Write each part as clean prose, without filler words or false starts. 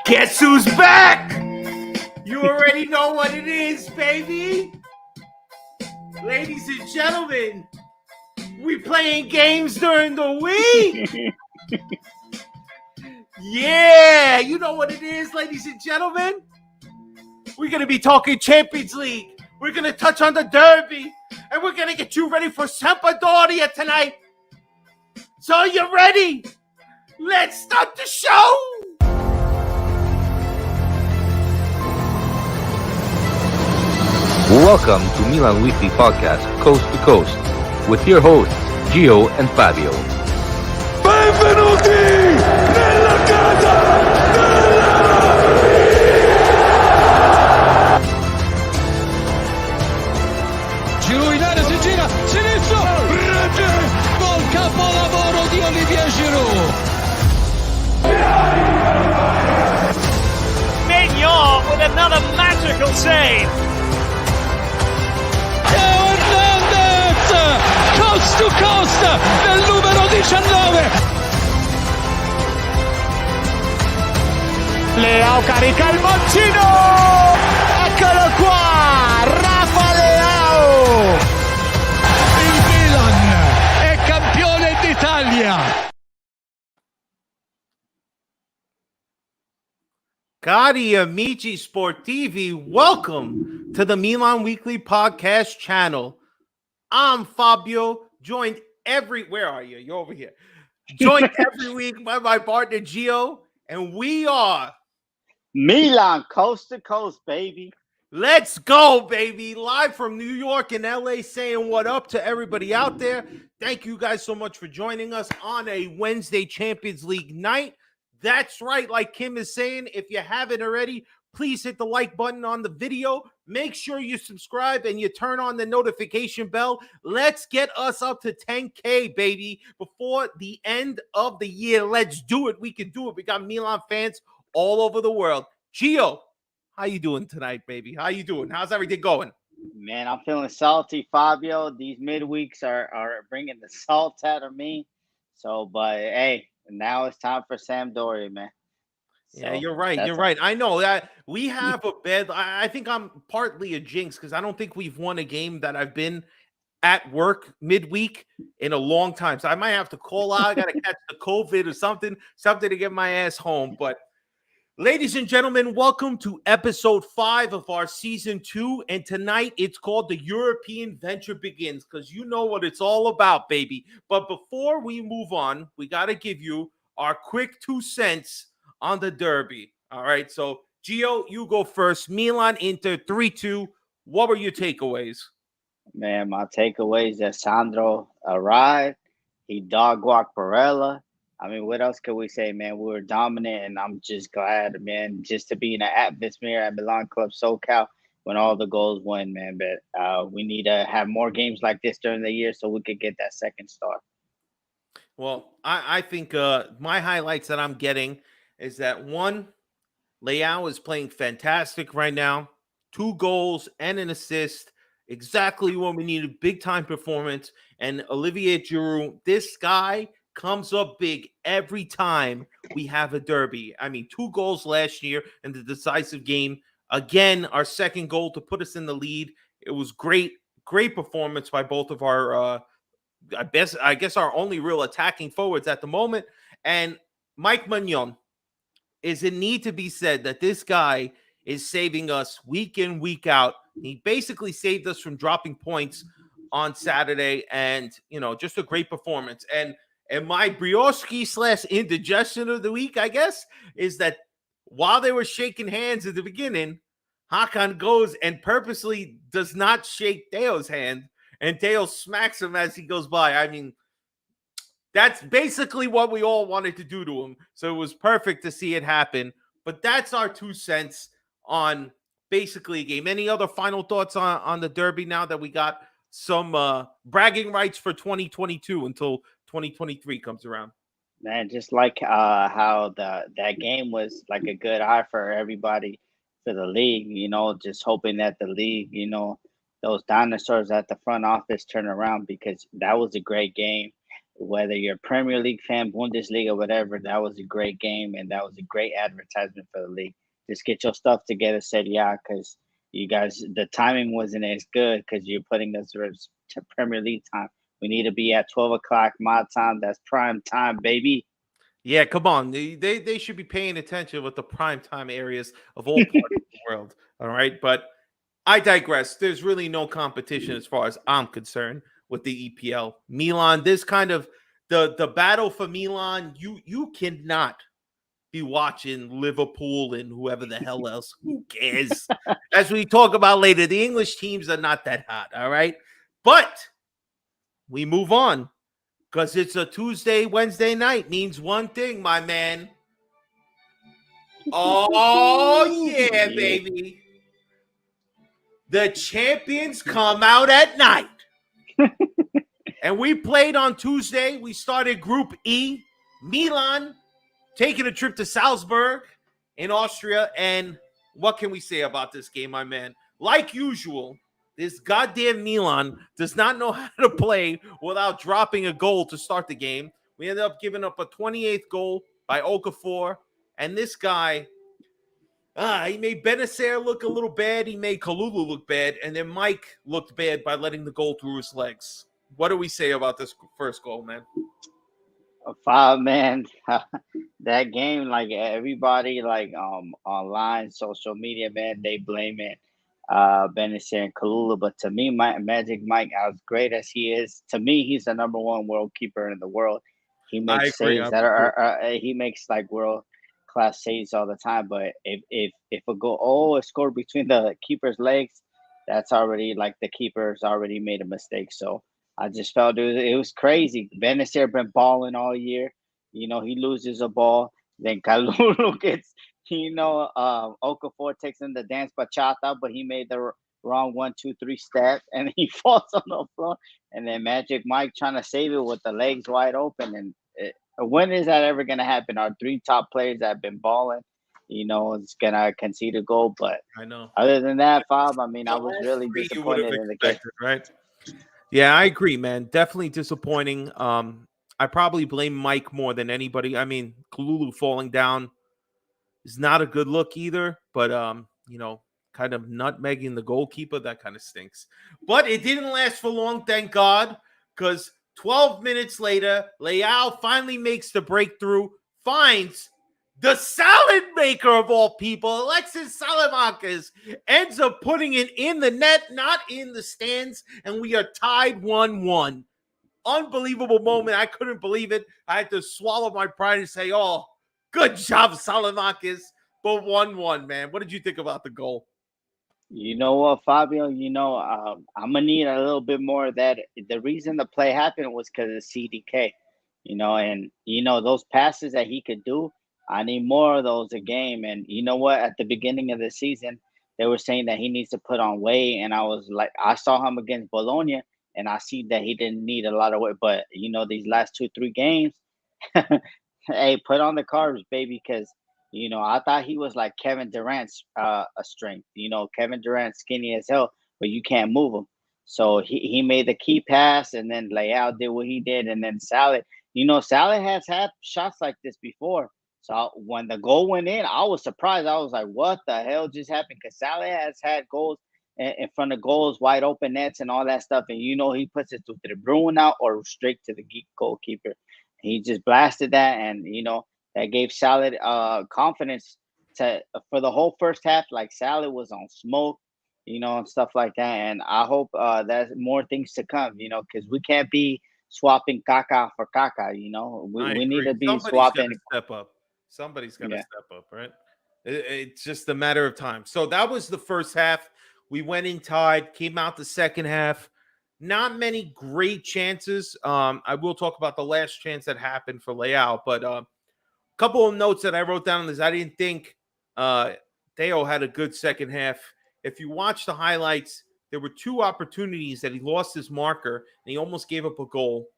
Guess who's back? You already know what it is, baby. Ladies and gentlemen, we playing games during the week. Yeah, you know what it is, ladies and gentlemen. We're going to be talking Champions League. We're going to touch on the Derby. And we're going to get you ready for Sampdoria tonight. So are you ready? Let's start the show. Welcome to Milan Weekly Podcast, Coast to Coast, with your hosts, Geo and Fabio. Benvenuti nella casa Giroud in area, si gira, sinistro, rete, gol capolavoro di Olivier Giroud. Mignon with another magical save. Hernandez, coast to coast, del numero 19. Leao carica il mancino. Eccolo qua, Rafa Leao. Il Milan è campione d'Italia. Cari amici sportivi, welcome to the Milan Weekly Podcast channel. I'm Fabio, joined where are you? You're over here. Joined every week by my partner Geo, and we are Milan, coast to coast, baby. Let's go, baby. Live from New York and LA, saying what up to everybody out there. Thank you guys so much for joining us on a Wednesday Champions League night. That's right, like Kim is saying, if you haven't already, please hit the like button on the video. Make sure you subscribe and you turn on the notification bell. Let's get us up to 10K, baby, before the end of the year. Let's do it. We can do it. We got Milan fans all over the world. Gio, how you doing tonight, baby? How you doing? How's everything going? Man, I'm feeling salty, Fabio. These midweeks are bringing the salt out of me. But hey, now it's time for Sampdoria, man. Yeah, you're right. You're right. I know that we have a bad. I think I'm partly a jinx because I don't think we've won a game that I've been at work midweek in a long time. So I might have to call out. I got to catch the COVID or something to get my ass home. But ladies and gentlemen, welcome to episode 5 of our season 2. And tonight it's called The European Venture Begins because you know what it's all about, baby. But before we move on, we got to give you our quick 2 cents on the Derby. All right. So, Gio, you go first. Milan, Inter, 3-2. What were your takeaways? Man, my takeaway is that Sandro arrived. He dog-walked Barella. I mean, what else could we say, man? We were dominant, and I'm just glad, man, just to be in the atmosphere at Milan Club SoCal when all the goals win, man. But we need to have more games like this during the year so we could get that second star. Well, I think my highlights that I'm getting is that 1, Leao is playing fantastic right now. 2 goals and an assist. Exactly what we need, a big-time performance. And Olivier Giroud, this guy comes up big every time we have a derby. I mean, 2 goals last year in the decisive game. Again, our second goal to put us in the lead. It was great performance by both of our, I guess our only real attacking forwards at the moment. And Mike Mignon, is it need to be said that this guy is saving us week in, week out. He basically saved us from dropping points on Saturday, and, you know, just a great performance. And my Brioschi / indigestion of the week, I guess, is that while they were shaking hands at the beginning, Hakan goes and purposely does not shake Teo's hand, and Teo smacks him as he goes by. I mean, that's basically what we all wanted to do to him. So it was perfect to see it happen. But that's our 2 cents on basically a game. Any other final thoughts on the Derby now that we got some bragging rights for 2022 until 2023 comes around? Man, just like how that game was like a good eye for everybody for the league, you know, just hoping that the league, you know, those dinosaurs at the front office turn around because that was a great game. whether you're a Premier League fan, Bundesliga, whatever, that was a great game and that was a great advertisement for the league. Just get your stuff together, Serie A, because you guys, the timing wasn't as good because you're putting us to Premier League time. We need to be at 12 o'clock my time. That's prime time, baby. Yeah, come on. They should be paying attention with the prime time areas of all parts of the world. All right. But I digress. There's really no competition as far as I'm concerned with the EPL. Milan, this kind of the battle for Milan, you cannot be watching Liverpool and whoever the hell else. Who cares? As we talk about later, the English teams are not that hot. All right. But we move on. Because it's a Tuesday, Wednesday night means one thing, my man. Oh, yeah, baby. The champions come out at night. And we played on Tuesday. We started Group E. Milan taking a trip to Salzburg in Austria. And what can we say about this game, my man? Like usual, this goddamn Milan does not know how to play without dropping a goal to start the game. We ended up giving up a 28th goal by Okafor. And this guy, he made Benacer look a little bad. He made Kalulu look bad. And then Mike looked bad by letting the goal through his legs. What do we say about this first goal, man? Man. That game, like everybody, like online, social media, man, they blame it. Benacer and Kalula, but to me, Magic Mike, as great as he is, to me, he's the number one world keeper in the world. He makes saves that are he makes like world class saves all the time. But if a goal is scored between the keeper's legs, that's already like the keeper's already made a mistake. So I just felt it was crazy. Benacer been balling all year. You know, he loses a ball, then Kalulu gets. Okafor takes him the dance bachata, but he made the wrong 1, 2, 3 step, and he falls on the floor. And then Magic Mike trying to save it with the legs wide open. And when is that ever going to happen? Our 3 top players that have been balling, it's going to concede a goal. But I know. Other than that, Bob, I mean, I was really disappointed in the game. Right? Yeah, I agree, man. Definitely disappointing. I probably blame Mike more than anybody. I mean, Kalulu falling down is not a good look either, but kind of nutmegging the goalkeeper, that kind of stinks. But it didn't last for long, thank God, because 12 minutes later, Leao finally makes the breakthrough, finds the salad maker of all people, Alexis Salamakis, ends up putting it in the net, not in the stands, and we are tied 1-1. Unbelievable moment. I couldn't believe it. I had to swallow my pride and say, oh, good job, Salamakis. But 1-1, man. What did you think about the goal? You know what, Fabio? I'm going to need a little bit more of that. The reason the play happened was because of CDK. And those passes that he could do, I need more of those a game. And you know what? At the beginning of the season, they were saying that he needs to put on weight. And I was like, I saw him against Bologna, and I see that he didn't need a lot of weight. But, these last 2-3 games, hey, put on the carbs, baby, because, I thought he was like Kevin Durant's a strength. Kevin Durant's skinny as hell, but you can't move him. So he made the key pass, and then Leao did what he did, and then Salad. Salad has had shots like this before. So when the goal went in, I was surprised. I was like, what the hell just happened? Because Salad has had goals in front of goals, wide open nets, and all that stuff. And he puts it to the Bruin out or straight to the goalkeeper. He just blasted that, and that gave Salad confidence for the whole first half. Like Salad was on smoke, and stuff like that. And I hope there's more things to come, because we can't be swapping Kaka for Kaka. We need to be swapping. Step up. Somebody's got to step up, right? It's just a matter of time. So that was the first half. We went in tied, came out the second half. Not many great chances. I will talk about the last chance that happened for Leao, but a couple of notes that I wrote down is I didn't think Theo had a good second half. If you watch the highlights, there were 2 opportunities that he lost his marker, and he almost gave up a goal.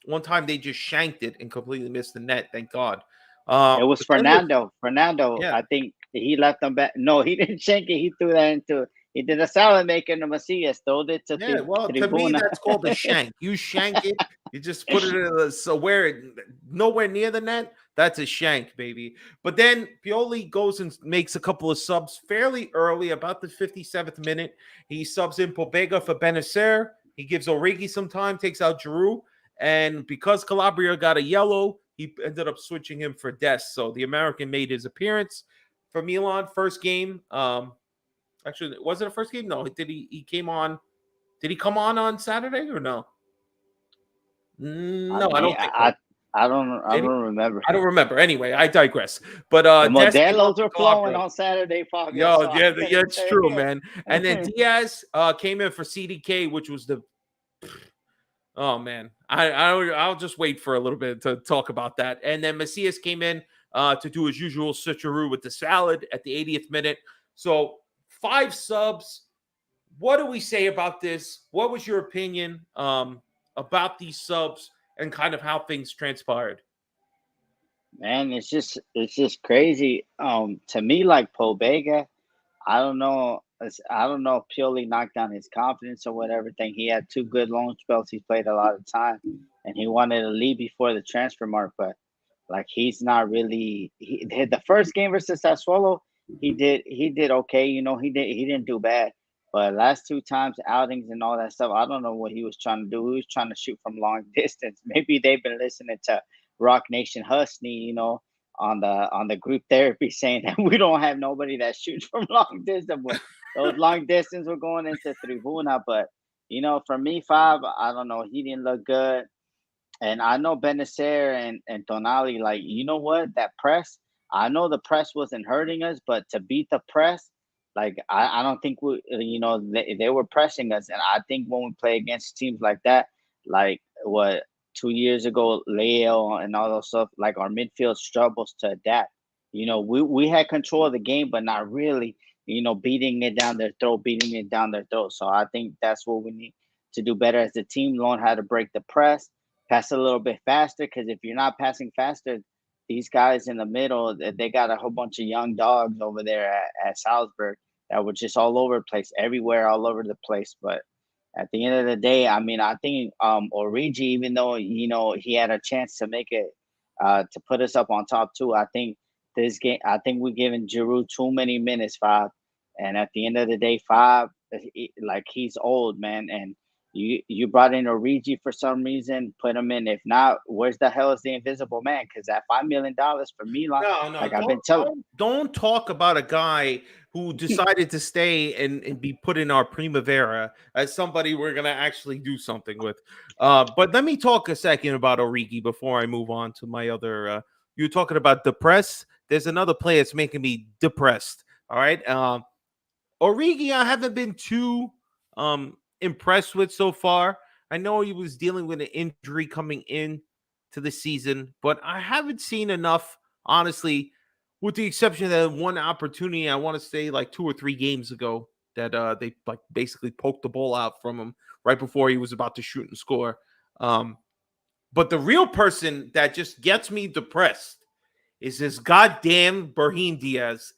One time they just shanked it and completely missed the net, thank God. It was Fernando. Yeah. I think he left them back. No, he didn't shank it. He threw that into. He did a salad maker in the Macias. Throwed it to. To me, that's called a shank. You shank it, You just put it in nowhere near the net. That's a shank, baby. But then Pioli goes and makes a couple of subs fairly early, about the 57th minute. He subs in Pobega for Benacer. He gives Origi some time, takes out Giroud. And because Calabria got a yellow, he ended up switching him for Dest. So the American made his appearance for Milan, first game. Actually, was it a first game? No, he came on. Did he come on Saturday or no? No, I don't think so. I don't remember. I don't remember. Anyway, I digress. But the Modelos were flowing on Saturday, Fabio. Yo, yeah, it's true, man. And then Diaz came in for CDK, which was the. Oh man, I'll just wait for a little bit to talk about that. And then Macias came in to do his usual switcheroo with the salad at the 80th minute. So 5 subs. What do we say about this? What was your opinion about these subs and kind of how things transpired? Man, it's just crazy. To me, like Pobega, I don't know if Pioli knocked down his confidence or whatever thing. He had 2 good loan spells. He played a lot of time, and he wanted to leave before the transfer mark. But like, he's not really. The first game versus Sassuolo, he did okay. You know, he didn't do bad. But last 2 times outings and all that stuff, I don't know what he was trying to do. He was trying to shoot from long distance. Maybe they've been listening to Rock Nation Husney, you know, on the group therapy, saying that we don't have nobody that shoots from long distance. But those long distance were going into Tribuna. But, you know, for me, Fab, I don't know. He didn't look good. And I know Benacer and Tonali, like, you know what? That press, I know the press wasn't hurting us, but to beat the press, like, I don't think they were pressing us. And I think when we play against teams like that, like what 2 years ago, Leo and all those stuff, like, our midfield struggles to adapt. You know, we had control of the game, but not really, you know, beating it down their throat. So I think that's what we need to do better as a team, learn how to break the press, pass a little bit faster, because if you're not passing faster, these guys in the middle, they got a whole bunch of young dogs over there at Salzburg that were just all over the place, everywhere, all over the place. But at the end of the day, I mean, I think Origi, even though, you know, he had a chance to make it, to put us up on top too, I think this game, I think we're giving Giroud too many minutes, Fab. And at the end of the day, Fab, like, he's old, man. And you brought in Origi for some reason, put him in. If not, where's the hell is the invisible man? Because that $5 million for Milan, No, like I've been telling. Don't talk about a guy who decided to stay and be put in our Primavera as somebody we're going to actually do something with. But let me talk a second about Origi before I move on to my other. You're talking about depressed. There's another player that's making me depressed. All right. Origi, I haven't been too impressed with so far. I know he was dealing with an injury coming in to the season, but I haven't seen enough, honestly, with the exception of that one opportunity, I want to say like 2 or 3 games ago, that they like basically poked the ball out from him right before he was about to shoot and score. But the real person that just gets me depressed is this goddamn Brahim Diaz.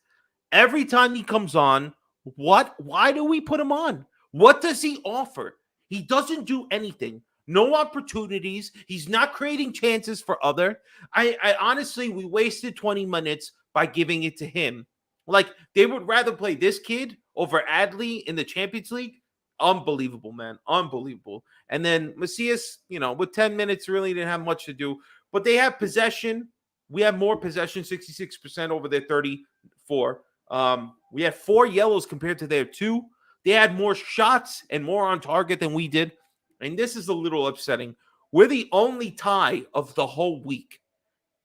Every time he comes on, why do we put him on? What does he offer? He doesn't do anything. No opportunities. He's not creating chances for other. I honestly, we wasted 20 minutes by giving it to him. Like, they would rather play this kid over Adley in the Champions League. Unbelievable, man. Unbelievable. And then Macias, you know, with 10 minutes, really didn't have much to do. But they have possession. We have more possession, 66% over their 34. We had 4 yellows compared to their 2. They had more shots and more on target than we did. And this is a little upsetting. We're the only tie of the whole week.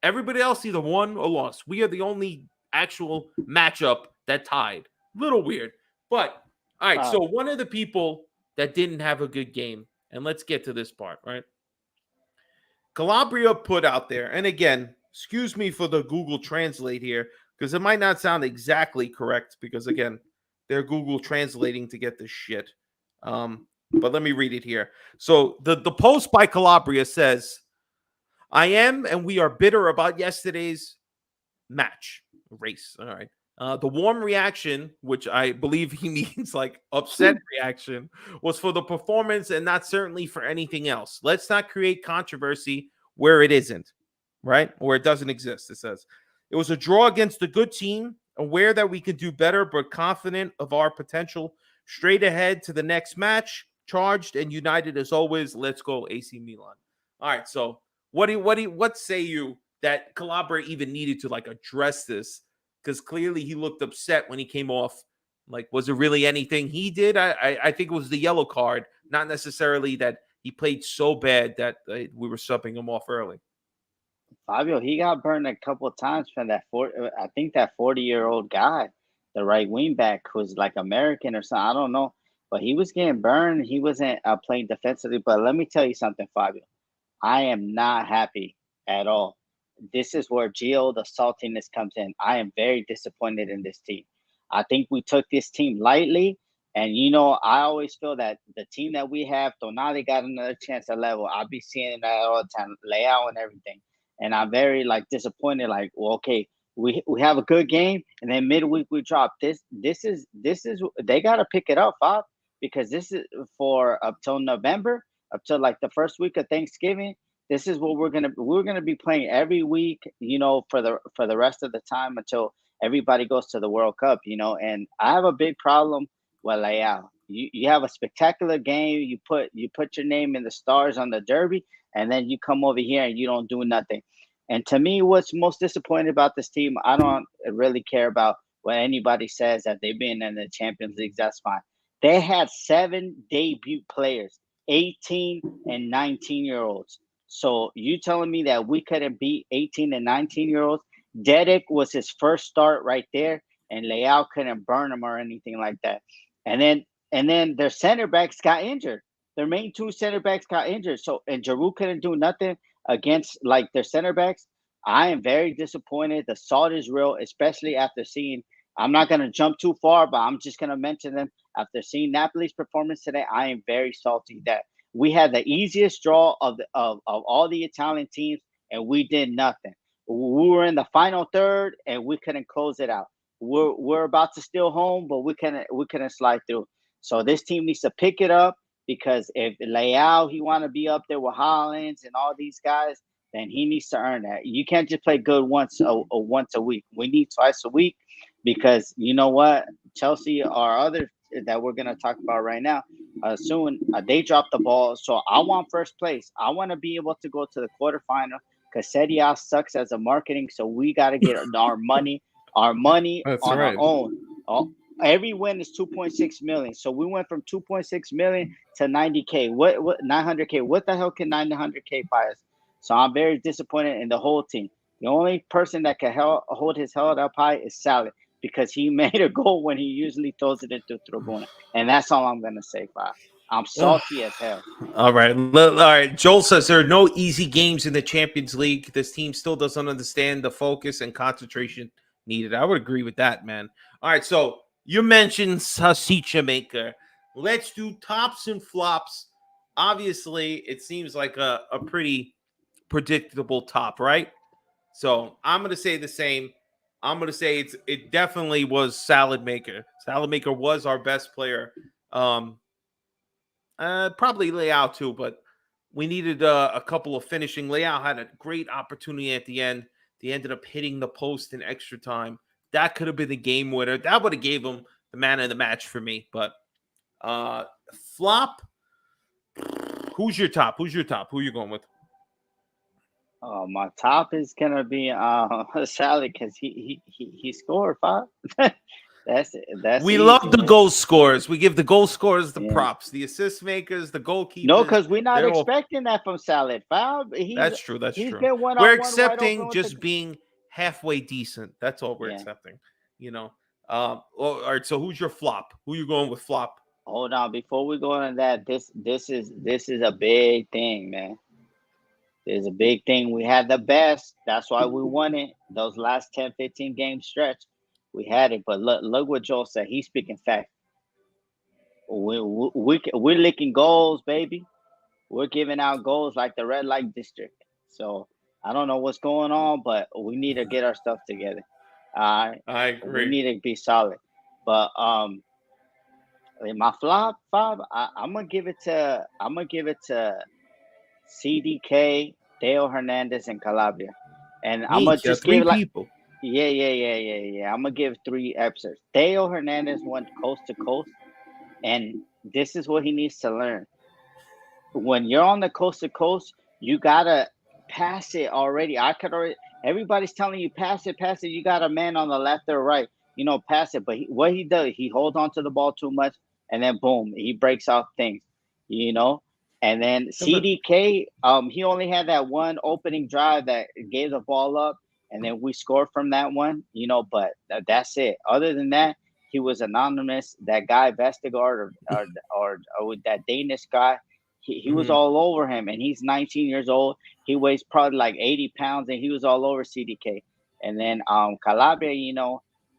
Everybody else either won or lost. We are the only actual matchup that tied. Little weird. But, all right, so one of the people that didn't have a good game, and let's get to this part, right? Calabria put out there, and again, excuse me for the Google Translate here, because it might not sound exactly correct, because, again, they're Google translating to get this shit. But let me read it here. So the post by Calabria says, I am and we are bitter about yesterday's race. All right. The warm reaction, which I believe he means like upset reaction, was for the performance and not certainly for anything else. Let's not create controversy where it isn't, right? Where it doesn't exist. It says it was a draw against a good team, aware that we could do better, but confident of our potential. Straight ahead to the next match, charged and united as always. Let's go, AC Milan. All right, so what say you that Calabria even needed to like address this? Because clearly he looked upset when he came off. Like, was it really anything he did? I think it was the yellow card, not necessarily that he played so bad that we were subbing him off early. Fabio, he got burned a couple of times from that I think that 40-year-old guy, the right wing back, who's like American or something. I don't know, but he was getting burned. He wasn't playing defensively. But let me tell you something, Fabio. I am not happy at all. This is where Geo, the saltiness comes in. I am very disappointed in this team. I think we took this team lightly. And, you know, I always feel that the team that we have, Tonali got another chance at level. I'll be seeing that all the time, layout and everything. And I'm very, like, disappointed. Like, well, okay, we have a good game, and then midweek we drop. This is they got to pick it up, Bob, because this is for up till November, up till like the first week of Thanksgiving. This is what we're gonna be playing every week, you know, for the rest of the time until everybody goes to the World Cup, you know. And I have a big problem with Leao. You have a spectacular game. You put your name in the stars on the derby, and then you come over here and you don't do nothing. And to me, what's most disappointing about this team, I don't really care about what anybody says that they've been in the Champions League. That's fine. They had 7 debut players, 18 and 19-year-olds. So you telling me that we couldn't beat 18 and 19-year-olds? Dedek was his first start right there, and Leao couldn't burn him or anything like that. And then their center backs got injured. Their main 2 center backs got injured. So and Giroud couldn't do nothing against like their center backs. I am very disappointed. The salt is real, especially after seeing. I'm not going to jump too far, but I'm just going to mention them. After seeing Napoli's performance today, I am very salty that we had the easiest draw of all the Italian teams, and we did nothing. We were in the final third, and we couldn't close it out. We're about to steal home, but we couldn't slide through. So this team needs to pick it up, because if Leao, he want to be up there with Hollins and all these guys, then he needs to earn that. You can't just play good once a week. We need twice a week, because you know what, Chelsea or other that we're gonna talk about right now, soon they drop the ball. So I want first place. I want to be able to go to the quarterfinal, because Serie A sucks as a marketing. So we got to get our money That's on right. our own. Every win is 2.6 million. So we went from 2.6 million to 90K. What 900K? What the hell can 900K buy us? So I'm very disappointed in the whole team. The only person that can hold his head up high is Salad, because he made a goal when he usually throws it into Tribuna. And that's all I'm going to say, Bob. I'm salty as hell. All right. Joel says there are no easy games in the Champions League. This team still doesn't understand the focus and concentration needed. I would agree with that, man. All right, so you mentioned Salsicha Maker. Let's do tops and flops. Obviously, it seems like a pretty predictable top, right? So I'm going to say the same. I'm going to say it definitely was Salad Maker. Salad Maker was our best player. Probably Leao too, but we needed a couple of finishing. Leao had a great opportunity at the end. They ended up hitting the post in extra time. That could have been the game winner. That would have gave him the man of the match for me. But flop, who's your top? Who are you going with? My top is gonna be Salad, because he scored 5. That's We easy, love the man. goal scorers. We give the goal scorers the props, the assist makers, the goalkeepers. No, because we're not they're all- expecting that from Salad. Fab, That's true. he's been one We're on one accepting just being halfway decent. That's all we're accepting. You know. All right. So who's your flop? Who you going with flop? Hold on, before we go on that, this is a big thing, man. There's a big thing. We had the best. That's why we won it. Those last 10, 15 game stretch, we had it. But look what Joel said. He's speaking fact. We're licking goals, baby. We're giving out goals like the red light district. So I don't know what's going on, but we need to get our stuff together. I I we agree. need to be solid. But my flop, I'm gonna give it to CDK, Dale Hernandez, and Calabria, and I'm gonna Neat. Yeah, just three give like people. yeah. I'm gonna give 3 episodes. Dale Hernandez went coast to coast, and this is what he needs to learn. When you're on the coast to coast, you gotta pass it already. Everybody's telling you pass it, pass it. You got a man on the left or right, pass it. But what he does, he holds on to the ball too much, and then boom, he breaks off things, you know. And then Yeah, but CDK, he only had that one opening drive that gave the ball up, and then we scored from that one, But that's it. Other than that, he was anonymous. That guy Vestergaard or that Danish guy, he was mhm. all over him, and he's 19 years old. He weighs probably like 80 pounds, and he was all over CDK. And then Calabria,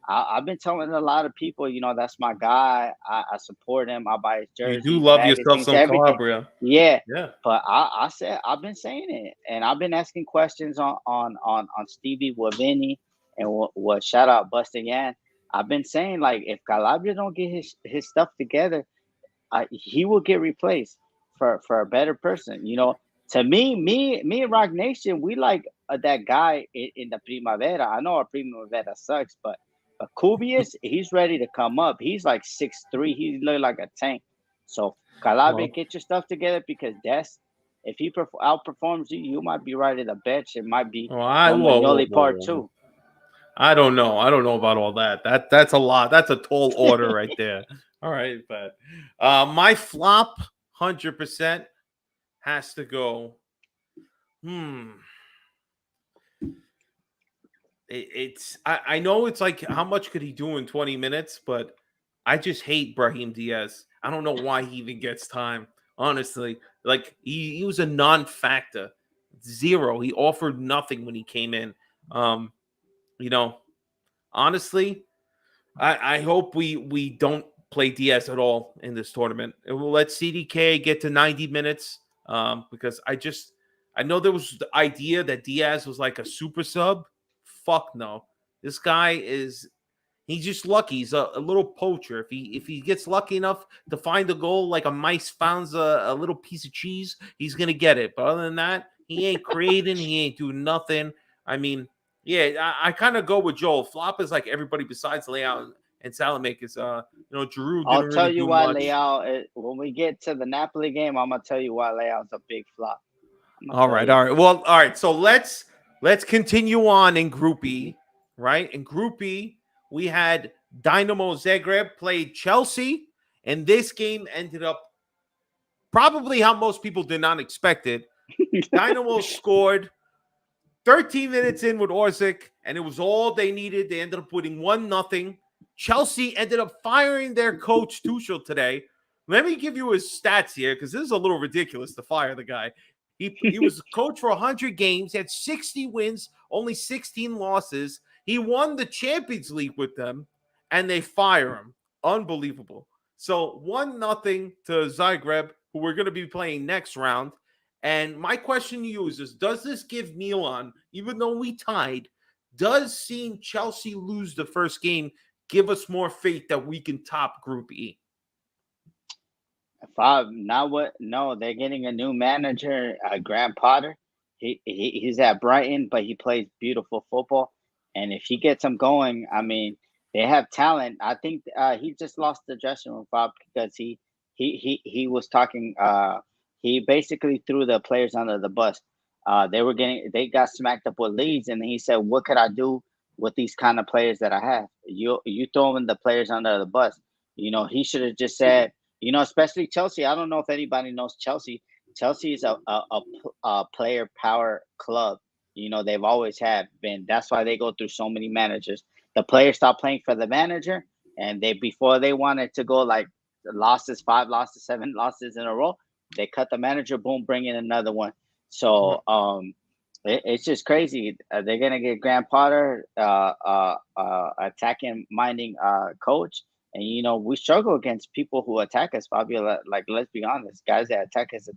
I've been telling a lot of people, that's my guy. I support him. I buy his You do jerseys, love yourself magazines, some everything. Calabria. Yeah, Yeah. but I've been saying it, and I've been asking questions on Stevie Wavini and what shout out Busta Yan. I've been saying, like, if Calabria don't get his stuff together, he will get replaced for a better person. To me and Rock Nation, we like that guy in the Primavera. I know our Primavera sucks, but Kubius, he's ready to come up. He's like 6'3". He look like a tank. So Calabria, Well, get your stuff together, because that's if he outperforms you, you might be right at the bench. It might be well, I Romagnoli part two. I don't know. I don't know about all that. That's a lot. That's a tall order right there. All right, but my flop 100% has to go. Hmm. I know it's like how much could he do in 20 minutes, but I just hate Brahim Diaz. I don't know why he even gets time. Honestly, like he was a non-factor, zero. He offered nothing when he came in. Um, you know, honestly, I hope we don't play Diaz at all in this tournament. And we'll let CDK get to 90 minutes because I know there was the idea that Diaz was like a super sub. Fuck no. This guy he's just lucky. He's a little poacher. If he gets lucky enough to find a goal like a mice finds a little piece of cheese, he's gonna get it. But other than that, he ain't creating, he ain't doing nothing. I mean, yeah, I kind of go with Joel. Flop is like everybody besides Leao and Salamakers. Giroud I'll didn't tell really you do why much. Leao. When we get to the Napoli game, I'm gonna tell you why Leao's a big flop. I'm gonna All tell right, you. all right. Well, all right. So let's continue on in Group E, right? In Group E, we had Dynamo Zagreb played Chelsea, and this game ended up probably how most people did not expect it. Dynamo scored 13 minutes in with Orsic, and it was all they needed. They ended up winning 1-0. Chelsea ended up firing their coach Tuchel today. Let me give you his stats here because this is a little ridiculous to fire the guy. He was coach for 100 games, had 60 wins, only 16 losses. He won the Champions League with them, and they fire him. Unbelievable. So 1-0 to Zagreb, who we're going to be playing next round. And my question to you is does this give Milan, even though we tied, does seeing Chelsea lose the first game give us more faith that we can top Group E? Five. Now what? No, they're getting a new manager, Graham Potter. He's at Brighton, but he plays beautiful football. And if he gets them going, I mean, they have talent. I think he just lost the dressing room, Bob, because he was talking. He basically threw the players under the bus. They got smacked up with leads, and he said, "What could I do with these kind of players that I have? You throwing the players under the bus." He should have just said. Especially Chelsea. I don't know if anybody knows Chelsea. Chelsea is a player power club. They've always have been. That's why they go through so many managers. The players stop playing for the manager, and before they wanted to go like losses, 5 losses, 7 losses in a row, they cut the manager. Boom, bring in another one. So it's just crazy. They're gonna get Graham Potter, attacking, minding coach. And we struggle against people who attack us, Fabio. Like, let's be honest, guys that attack us.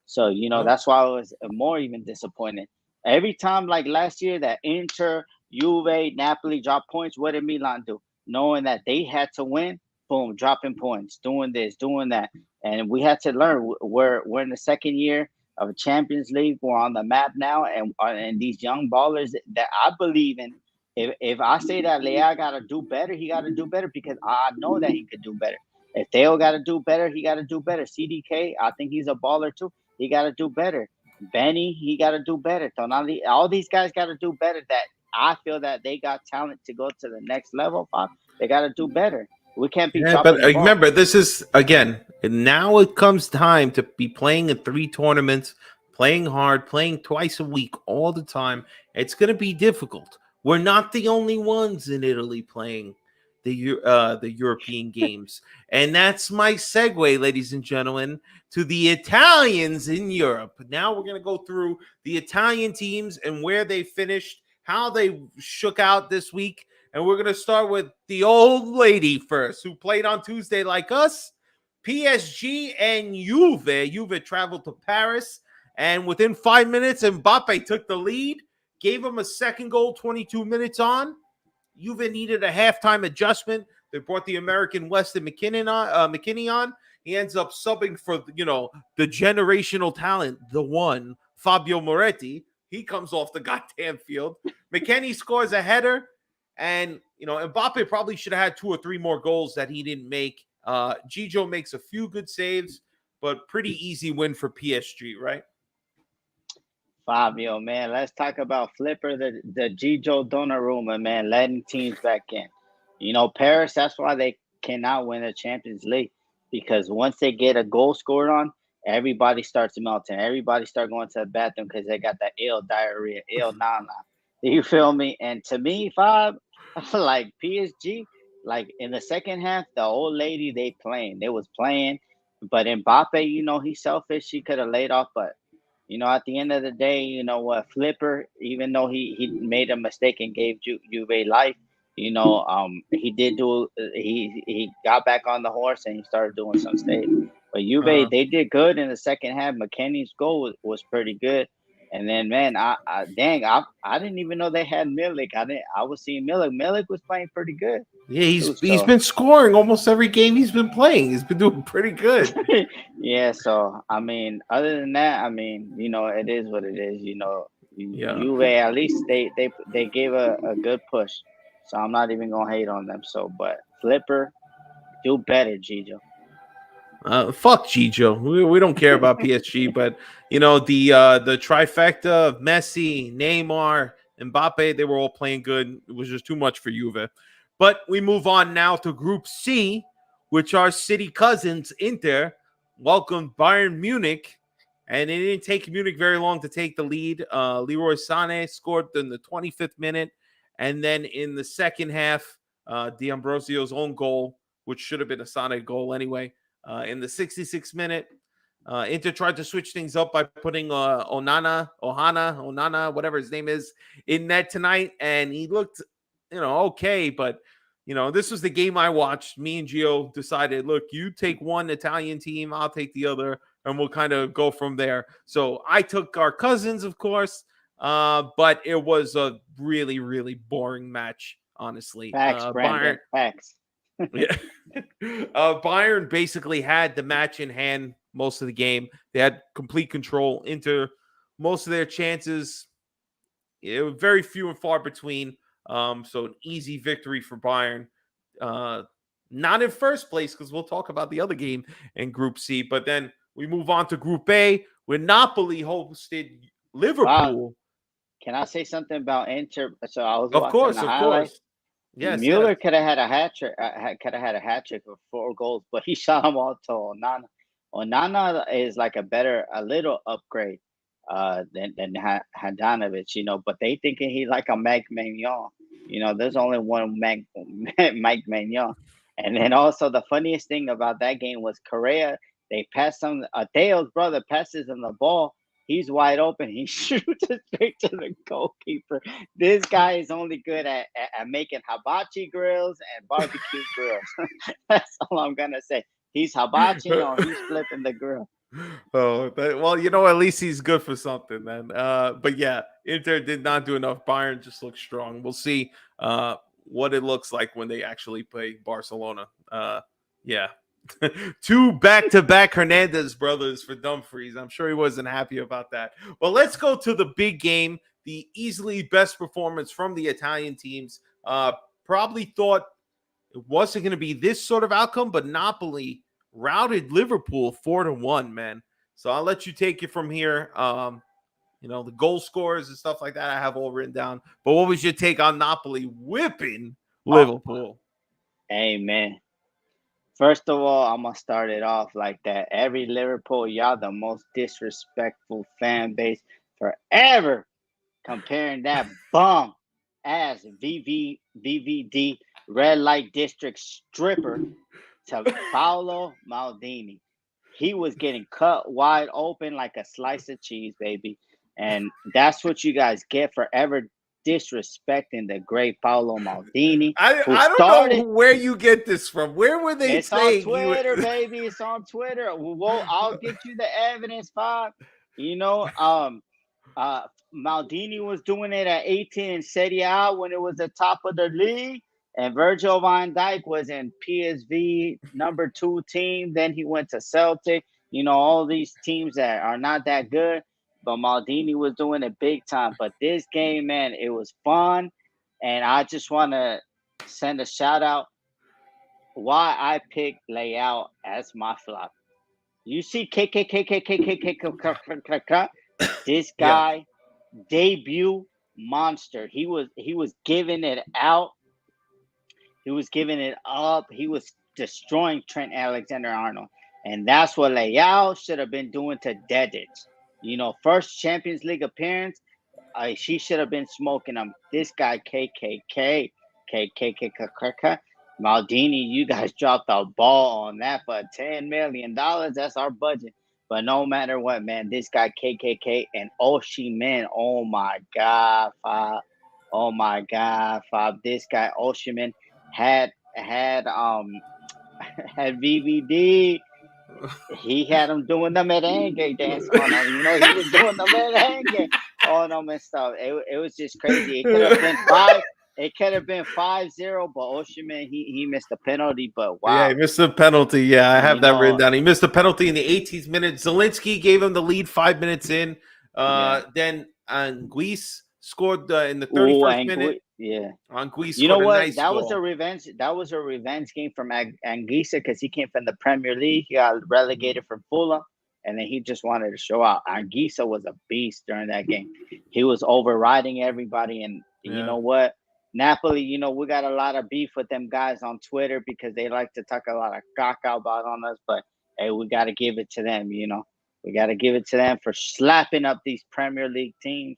So Well, that's why I was more even disappointed. Every time, like last year, that Inter Juve, Napoli drop points. What did Milan do? Knowing that they had to win, boom, dropping points, doing this, doing that. And we had to learn. We're in the second year of a Champions League. We're on the map now, and these young ballers that I believe in. If I say that Leao got to do better, he got to do better because I know that he could do better. If Theo got to do better, he got to do better. CDK, I think he's a baller too. He got to do better. Benny, he got to do better. Tonali, all these guys got to do better. That I feel that they got talent to go to the next level. They got to do better. We can't be dropping but the ball. remember, this is, again, now it comes time to be playing in 3 tournaments, playing hard, playing twice a week all the time. It's going to be difficult. We're not the only ones in Italy playing the European games. And that's my segue, ladies and gentlemen, to the Italians in Europe. Now we're going to go through the Italian teams and where they finished, how they shook out this week. And we're going to start with the old lady first, who played on Tuesday like us. PSG and Juve. Juve traveled to Paris. And within 5 minutes, Mbappe took the lead, gave him a second goal 22 minutes on. Juve needed a halftime adjustment. They brought the American Weston McKinney on. He ends up subbing for, the generational talent, the one, Fabio Moretti. He comes off the goddamn field. McKinney scores a header. And, Mbappe probably should have had 2 or 3 more goals that he didn't make. Gio makes a few good saves, but pretty easy win for PSG, right? Fabio, man, let's talk about Flipper, the Gigio Donnarumma, man, letting teams back in. Paris, that's why they cannot win the Champions League, because once they get a goal scored on, everybody starts melting. Everybody start going to the bathroom because they got that ill diarrhea, ill nana. You feel me? And to me, Fab, like PSG, like in the second half, the old lady, they was playing. But Mbappe, he's selfish. He could have laid off, but at the end of the day, Flipper, even though he made a mistake and gave Juve life, he got back on the horse and he started doing some saves. But Juve, they did good in the second half. McKennie's goal was pretty good. And then, man, I didn't even know they had Milik. I was seeing Milik. Milik was playing pretty good. Yeah, he's been scoring almost every game he's been playing. He's been doing pretty good. Yeah, so other than that, it is what it is. Juve, at least they gave a good push. So I'm not even gonna hate on them. So, but Flipper, do better, Gigio. Fuck Gigio. We don't care about PSG, but the trifecta of Messi, Neymar, Mbappe, they were all playing good. It was just too much for Juve. But we move on now to Group C, which our city cousins, Inter, welcomed Bayern Munich. And it didn't take Munich very long to take the lead. Leroy Sané scored in the 25th minute. And then in the second half, D'Ambrosio's own goal, which should have been a Sané goal anyway, in the 66th minute. Inter tried to switch things up by putting Onana, whatever his name is, in net tonight. And he looked okay, but this was the game I watched. Me and Gio decided, look, you take one Italian team, I'll take the other, and we'll kind of go from there. So I took our cousins, of course, but it was a really, really boring match, honestly. Facts, Brandon. Facts. Yeah. Bayern basically had the match in hand most of the game. They had complete control into most of their chances. It was very few and far between. So an easy victory for Bayern. Not in first place, because we'll talk about the other game in Group C. But then we move on to Group A, where Napoli hosted Liverpool. Wow. Can I say something about Inter? So I was of course. Yes, Mueller could have had a hat trick. Could have had a hat trick with 4 goals, but he shot them all to Onana. Onana is like a little upgrade than Handanovic, but they thinking he like a Mike Maignan. There's only one Mike Maignan. And then also the funniest thing about that game was Correa. They passed him. Theo's brother passes him the ball. He's wide open. He shoots it straight to the goalkeeper. This guy is only good at making hibachi grills and barbecue grills. That's all I'm gonna say. He's hibachi or he's flipping the grill. Well, at least he's good for something then. But yeah, Inter did not do enough. Bayern just looks strong. We'll see what it looks like when they actually play Barcelona. Yeah. Two back-to-back Hernandez brothers for Dumfries. I'm sure he wasn't happy about that. Well, let's go to the big game, the easily best performance from the Italian teams. Probably thought it wasn't going to be this sort of outcome, but Napoli routed Liverpool 4-1, man. So I'll let you take it from here. The goal scorers and stuff like that I have all written down. But what was your take on Napoli whipping Liverpool? Amen. First of all, I'm gonna start it off like that. Every Liverpool, y'all the most disrespectful fan base forever. Comparing that bum ass VVD red light district stripper to Paolo Maldini. He was getting cut wide open like a slice of cheese, baby. And that's what you guys get for ever disrespecting the great Paolo Maldini. I don't know where you get this from. Where were they saying? It's on Twitter, baby. It's on Twitter. Well, I'll get you the evidence, Bob. Maldini was doing it at 18 in Serie A when it was the top of the league. And Virgil van Dijk was in PSV #2 team. Then he went to Celtic. All these teams that are not that good. But Maldini was doing it big time. But this game, man, it was fun. And I just want to send a shout out why I picked Leao as my flop. You see this guy debut monster. He was giving it out. He was giving it up. He was destroying Trent Alexander-Arnold. And that's what Leao should have been doing to Dedic. First Champions League appearance, she should have been smoking him. This guy, KKK, Maldini, you guys dropped the ball on that for $10 million. That's our budget. But no matter what, man, this guy, KKK, and Osimhen, oh my God, Fab. Oh my God, Fab. This guy, Osimhen, had VVD. He had him doing the merengue dance on him. He was doing the merengue on him and stuff. It was just crazy. It could have been 5. It could have been 5-0, but Osimhen, he missed the penalty. But wow. Yeah, he missed the penalty. Yeah, I have that written down. He missed the penalty in the 18th minute. Zelensky gave him the lead 5 minutes in. Then Anguisse scored in the 31st minute. Yeah. Anguisse You know scored what? a nice That goal. was a revenge. That was a revenge game from Anguissa because he came from the Premier League. He got relegated from Fulham, and then he just wanted to show out. Anguissa was a beast during that game. He was overriding everybody, and you know what? Napoli, we got a lot of beef with them guys on Twitter because they like to talk a lot of caca about on us, but hey, we got to give it to them, We got to give it to them for slapping up these Premier League teams.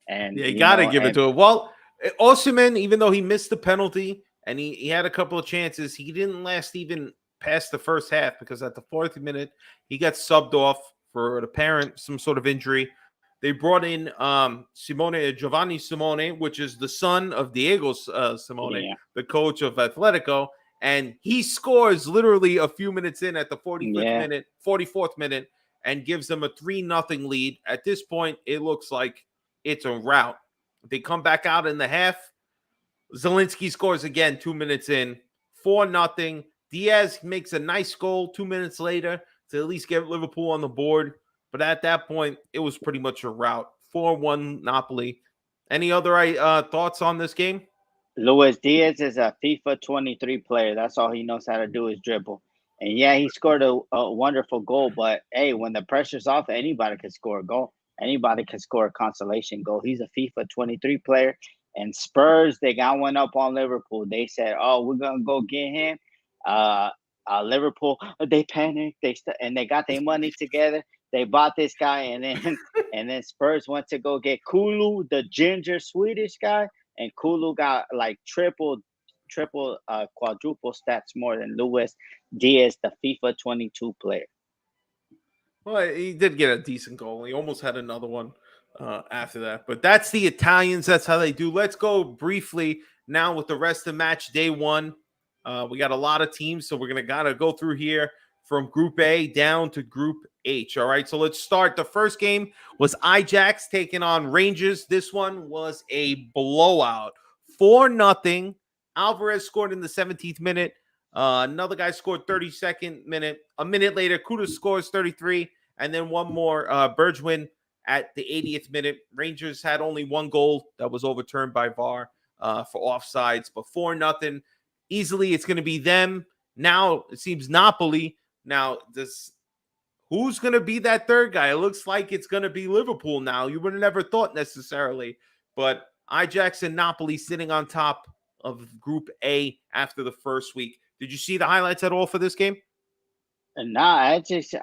And you got to give it to him. Well, Osimhen, even though he missed the penalty and he had a couple of chances, he didn't last even past the first half because at the 4th minute, he got subbed off for an apparent some sort of injury. They brought in Giovanni Simone, which is the son of Diego Simone, the coach of Atletico, and he scores literally a few minutes in at the 44th minute, and gives them a 3-0 lead. At this point, it looks like it's a rout. They come back out in the half. Zelensky scores again 2 minutes in, 4-0. Diaz makes a nice goal 2 minutes later to at least get Liverpool on the board. But at that point, it was pretty much a rout. 4-1 Napoli. Any other thoughts on this game? Luis Diaz is a FIFA 23 player. That's all he knows how to do is dribble. And yeah, he scored a wonderful goal. But hey, when the pressure's off, anybody can score a goal. Anybody can score a consolation goal. He's a FIFA 23 player. And Spurs, they got one up on Liverpool. They said, "Oh, we're gonna go get him." Liverpool, they panicked. And they got their money together. They bought this guy, and then Spurs went to go get Kulu, the ginger Swedish guy, and Kulu got like triple, quadruple stats more than Luis Diaz, the FIFA 22 player. Well, he did get a decent goal. He almost had another one after that. But that's the Italians. That's how they do. Let's go briefly now with the rest of match day 1. We got a lot of teams, so we're going to gotta go through here from Group A down to Group H. All right, so let's start. The first game was Ajax taking on Rangers. This one was a blowout, 4-0. Alvarez scored in the 17th minute. Another guy scored 32nd minute. A minute later, Kuda scores 33, and then one more, Bergwijn at the 80th minute. Rangers had only one goal that was overturned by VAR for offsides, but 4-0. Easily, it's going to be them. Now it seems Napoli. Now who's going to be that third guy? It looks like it's going to be Liverpool now. You would have never thought necessarily, but Ajax and Napoli sitting on top of Group A after the first week. Did you see the highlights at all for this game? Nah, Ajax.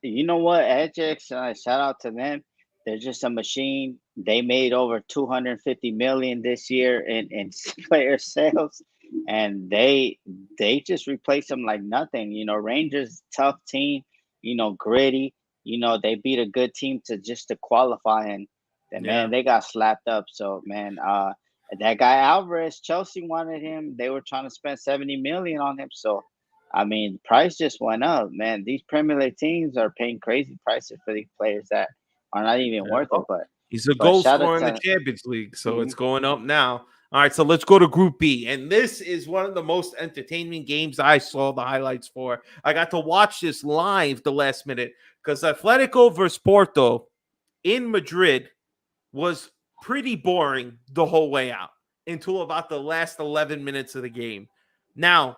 You know what, Ajax? Shout out to them. They're just a machine. They made over 250 million this year in player sales, and they just replaced them like nothing. You know, Rangers, tough team. You know, gritty. You know, they beat a good team to qualify, and man, they got slapped up. So man, that guy Alvarez, Chelsea wanted him. They were trying to spend 70 million on him. So, I mean, price just went up, man. These Premier League teams are paying crazy prices for these players that are not even worth it. But he's a goal scorer in the Champions League, so it's going up now. All right, so let's go to Group B. And this is one of the most entertaining games I saw the highlights for. I got to watch this live the last minute because Atletico versus Porto in Madrid was pretty boring the whole way out until about the last 11 minutes of the game. Now,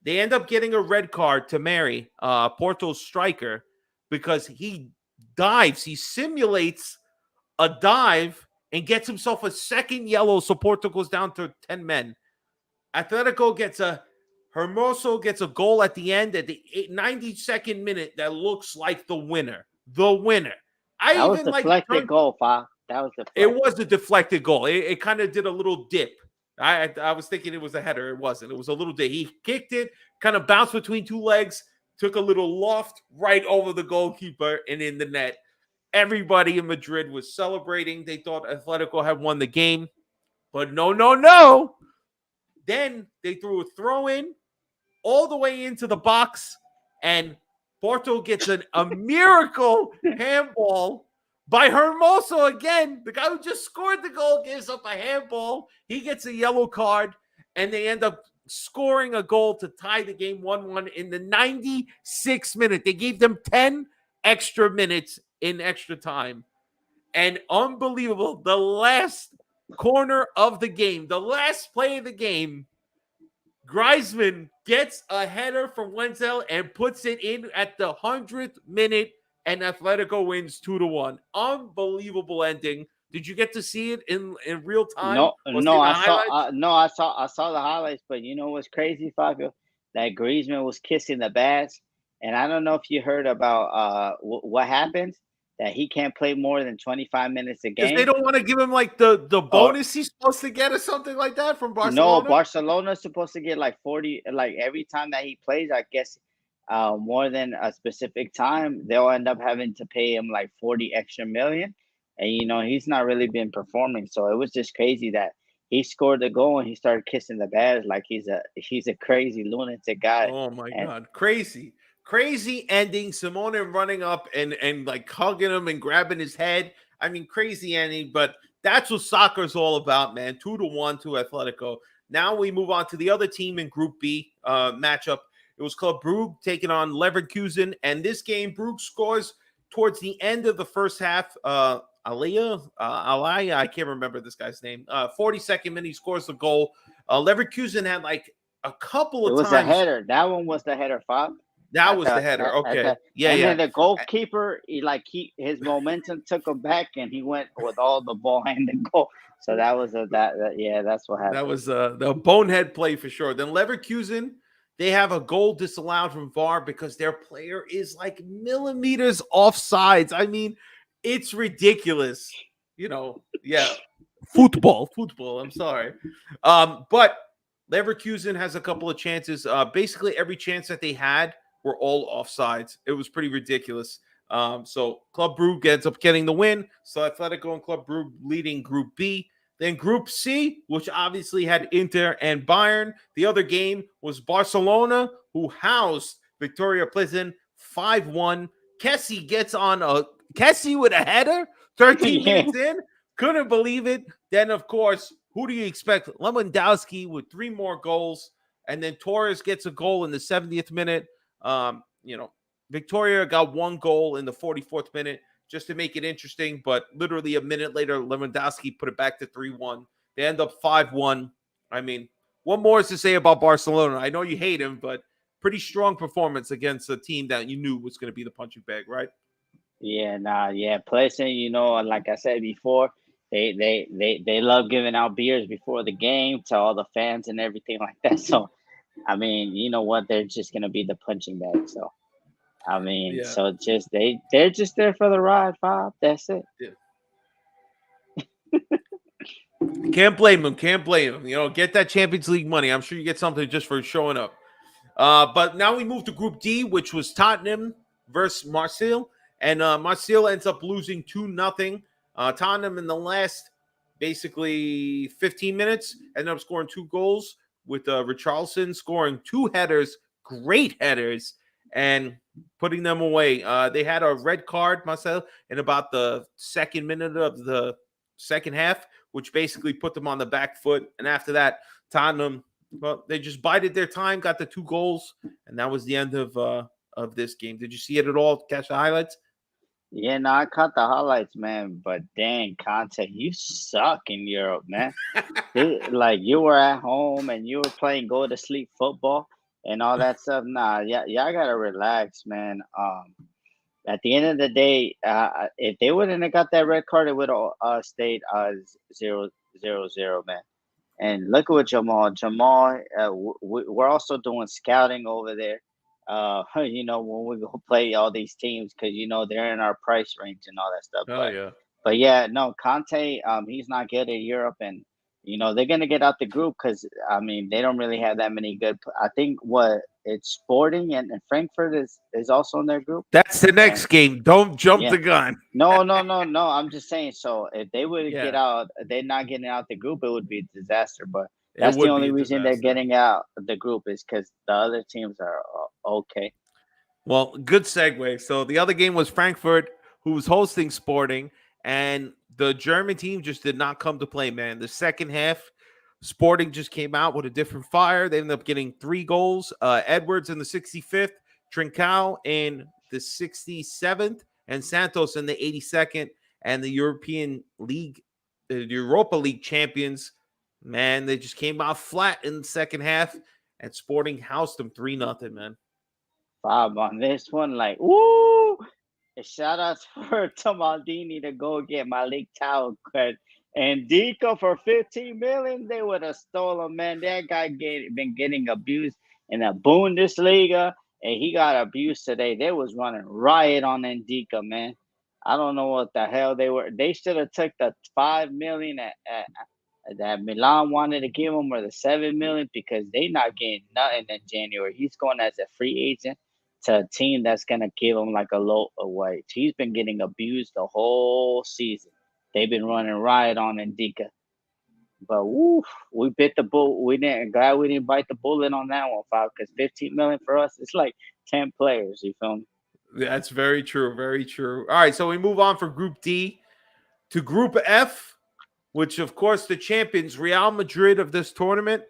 they end up getting a red card to Mary, Porto's striker, because he dives. He simulates a dive and gets himself a second yellow, so Porto goes down to 10 men. Atletico Hermoso gets a goal at the end at the 92nd minute that looks like the winner. The winner. That was a deflected goal, Fa. That was deflected. It was a deflected goal. It kind of did a little dip. I was thinking it was a header. It wasn't. It was a little dip. He kicked it, kind of bounced between two legs, took a little loft right over the goalkeeper and in the net. Everybody in Madrid was celebrating. They thought Atletico had won the game. But no. Then they threw a throw in all the way into the box, and Porto gets a miracle handball by Hermoso again. The guy who just scored the goal gives up a handball. He gets a yellow card, and they end up scoring a goal to tie the game 1-1 in the 96th minute. They gave them 10 extra minutes in extra time. And unbelievable, the last corner of the game, the last play of the game, Griezmann gets a header from Wenzel and puts it in at the 100th minute, and Atletico wins 2-1. Unbelievable ending. Did you get to see it in real time? I saw the highlights, but you know what's crazy, Fabio? That Griezmann was kissing the badge, and I don't know if you heard about what happens. That he can't play more than 25 minutes a game. Because they don't want to give him like the bonus he's supposed to get or something like that from Barcelona? No, Barcelona's supposed to get like 40, like every time that he plays, I guess more than a specific time, they'll end up having to pay him like 40 extra million. And, you know, he's not really been performing. So it was just crazy that he scored the goal and he started kissing the badge like he's a crazy lunatic guy. Oh, my God. Crazy ending. Simone running up and like hugging him and grabbing his head. I mean, crazy ending, but that's what soccer's all about, man. 2-1 to Atletico. Now we move on to the other team in Group B matchup. It was Club Brugge taking on Leverkusen, and this game, Brugge scores towards the end of the first half. Alaya, I can't remember this guy's name. 42nd minute, he scores the goal. Leverkusen had like a couple of times. It was a header. That one was the header, Fob. That was the header. Okay. Yeah. Then the goalkeeper, his momentum took him back, and he went with all the ball and the goal. So that was that's what happened. That was the bonehead play for sure. Then Leverkusen, they have a goal disallowed from VAR because their player is like millimeters offsides. I mean, it's ridiculous. You know, football. I'm sorry. But Leverkusen has a couple of chances. Basically, every chance that they had were all offsides. It was pretty ridiculous. So Club Brugge ends up getting the win. So Atletico and Club Brugge leading Group B. Then Group C, which obviously had Inter and Bayern. The other game was Barcelona, who housed Victoria Plzen 5-1. Kessie gets on a Kessie with a header 13 Yeah. minutes in. Couldn't believe it. Then, of course, who do you expect? Lewandowski with 3 more goals. And then Torres gets a goal in the 70th minute. Victoria got 1 goal in the 44th minute just to make it interesting. But literally a minute later, Lewandowski put it back to 3-1. They end up 5-1. I mean, what more is to say about Barcelona? I know you hate him, but pretty strong performance against a team that you knew was going to be the punching bag, right? Yeah. Placing, like I said before, they love giving out beers before the game to all the fans and everything like that. So, I mean, you know what? They're just gonna be the punching bag. So, I mean, Yeah. so just they're just there for the ride, Bob. That's it. Can't blame him. Can't blame him. Get that Champions League money. I'm sure you get something just for showing up. But now we move to Group D, which was Tottenham versus Marseille. And Marseille ends up losing 2-0. Tottenham in the last, basically, 15 minutes ended up scoring 2 goals with Richarlison scoring 2 headers, great headers, and putting them away. They had a red card, Marseille, in about the 2nd minute of the second half, which basically put them on the back foot. And after that, Tottenham, well, they just bided their time, got the 2 goals, and that was the end of this game. Did you see it at all? Catch the highlights? Yeah, no, I caught the highlights, man. But dang, Conte, you suck in Europe, man. Like you were at home and you were playing go to sleep football and all that stuff. Nah, y'all gotta relax, man. At the end of the day, if they wouldn't have got that red card, it would have stayed 0-0, man. And look at what Jamal. We're also doing scouting over there. When we go play all these teams, because they're in our price range and all that stuff. But yeah, no, Conte, he's not good at Europe, and they're gonna get out the group because they don't really have that many good. I think it's Sporting and Frankfurt is also in their group. That's the next game. Don't jump the gun. No. I'm just saying. So if they would get out, they're not getting out the group. It would be a disaster. But that's the only reason they're getting out the group is because the other teams are okay. Well, good segue. So the other game was Frankfurt, who was hosting Sporting, and the German team just did not come to play, man. The second half, Sporting just came out with a different fire. They ended up getting 3 goals. Edwards in the 65th, Trincao in the 67th, and Santos in the 82nd. And the Europa League champions, man, they just came out flat in the second half, and Sporting housed them 3-0, man. Bob, on this one, like, woo! Shout out for Tomaldini to go get Malik Tau and Deco for 15 million. They would have stolen, man. That guy been getting abused in the Bundesliga, and he got abused today. They was running riot on Ndika, man. I don't know what the hell they were. They should have took the 5 million that Milan wanted to give him, or the 7 million, because they not getting nothing in January. He's going as a free agent to a team that's gonna give him like a low wage. He's been getting abused the whole season. They've been running riot on Ndika. But we bit the bull. We didn't bite the bullet on that one, Bob, because 15 million for us, it's like 10 players. You feel me? That's very true. Very true. All right, so we move on from Group D to Group F, which, of course, the champions, Real Madrid of this tournament,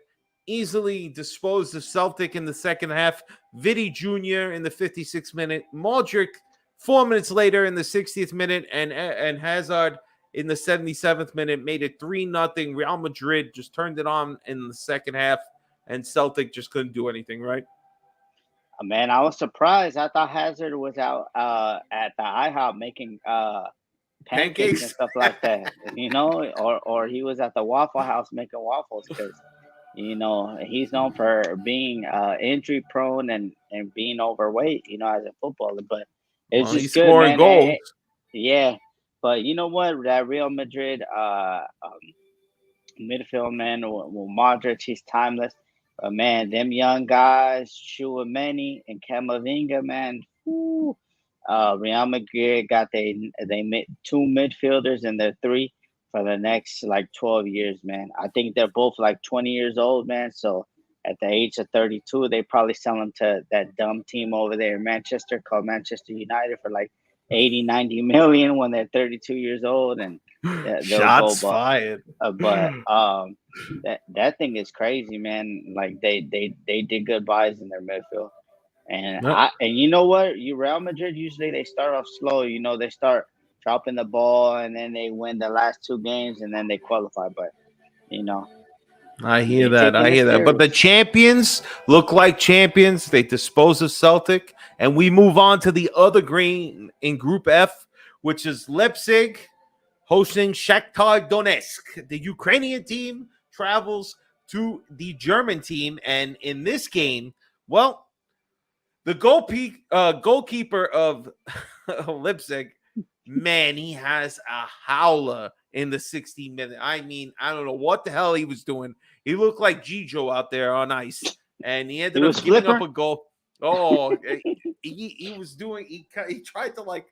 easily disposed of Celtic in the second half. Vidi Jr. in the 56th minute. Modric 4 minutes later in the 60th minute. And Hazard in the 77th minute made it 3-0. Real Madrid just turned it on in the second half. And Celtic just couldn't do anything, right? Man, I was surprised. I thought Hazard was out at the IHOP making pancakes and stuff like that, or he was at the Waffle House making waffles because, he's known for being injury prone and being overweight, as a footballer. But it's just he's good, scoring man. goals. Yeah, but you know what? That Real Madrid midfield, man, with Modric, he's timeless. But man, them young guys, Chouameni and Camavinga, man. Real Madrid got they 2 midfielders and they're 3 for the next like 12 years, man. I think they're both like 20 years old, man. So at the age of 32. They probably sell him to that dumb team over there in Manchester called Manchester United for like 80, 90 million when they're 32 years old, and they'll go. Shots fired. That thing is crazy, man. Like they did good buys in their midfield. And Yep. and you know what? Real Madrid usually they start off slow. You know, they start dropping the ball and then they win the last 2 games and then they qualify. But you know, I hear they that. taking I it hear that. But the serious. champions look like champions. They dispose of Celtic, and we move on to the other green in Group F, which is Leipzig hosting Shakhtar Donetsk. The Ukrainian team travels to the German team, and in this game, well, the goalkeeper of Leipzig, man, he has a howler in the 60 minute. I mean, I don't know what the hell he was doing. He looked like Geo out there on ice, and he ended He up was giving up flipper. a goal. Oh, he was doing. He tried to like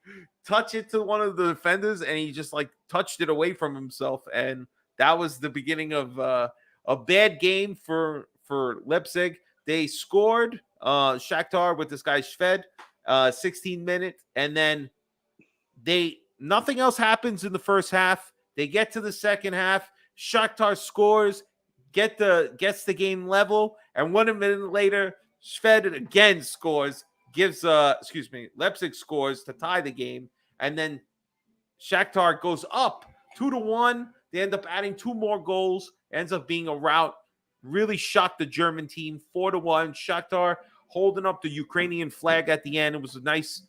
touch it to one of the defenders, and he just like touched it away from himself, and that was the beginning of a bad game for Leipzig. They scored Shakhtar with this guy Shved, 16 minutes, and then nothing else happens in the first half. They get to the second half. Shakhtar scores, gets the game level, and 1 minute later, Shved again scores, Leipzig scores to tie the game, and then Shakhtar goes up 2-1. They end up adding 2 more goals. Ends up being a rout. Really shocked the German team 4-1. Shakhtar holding up the Ukrainian flag at the end. It was a nice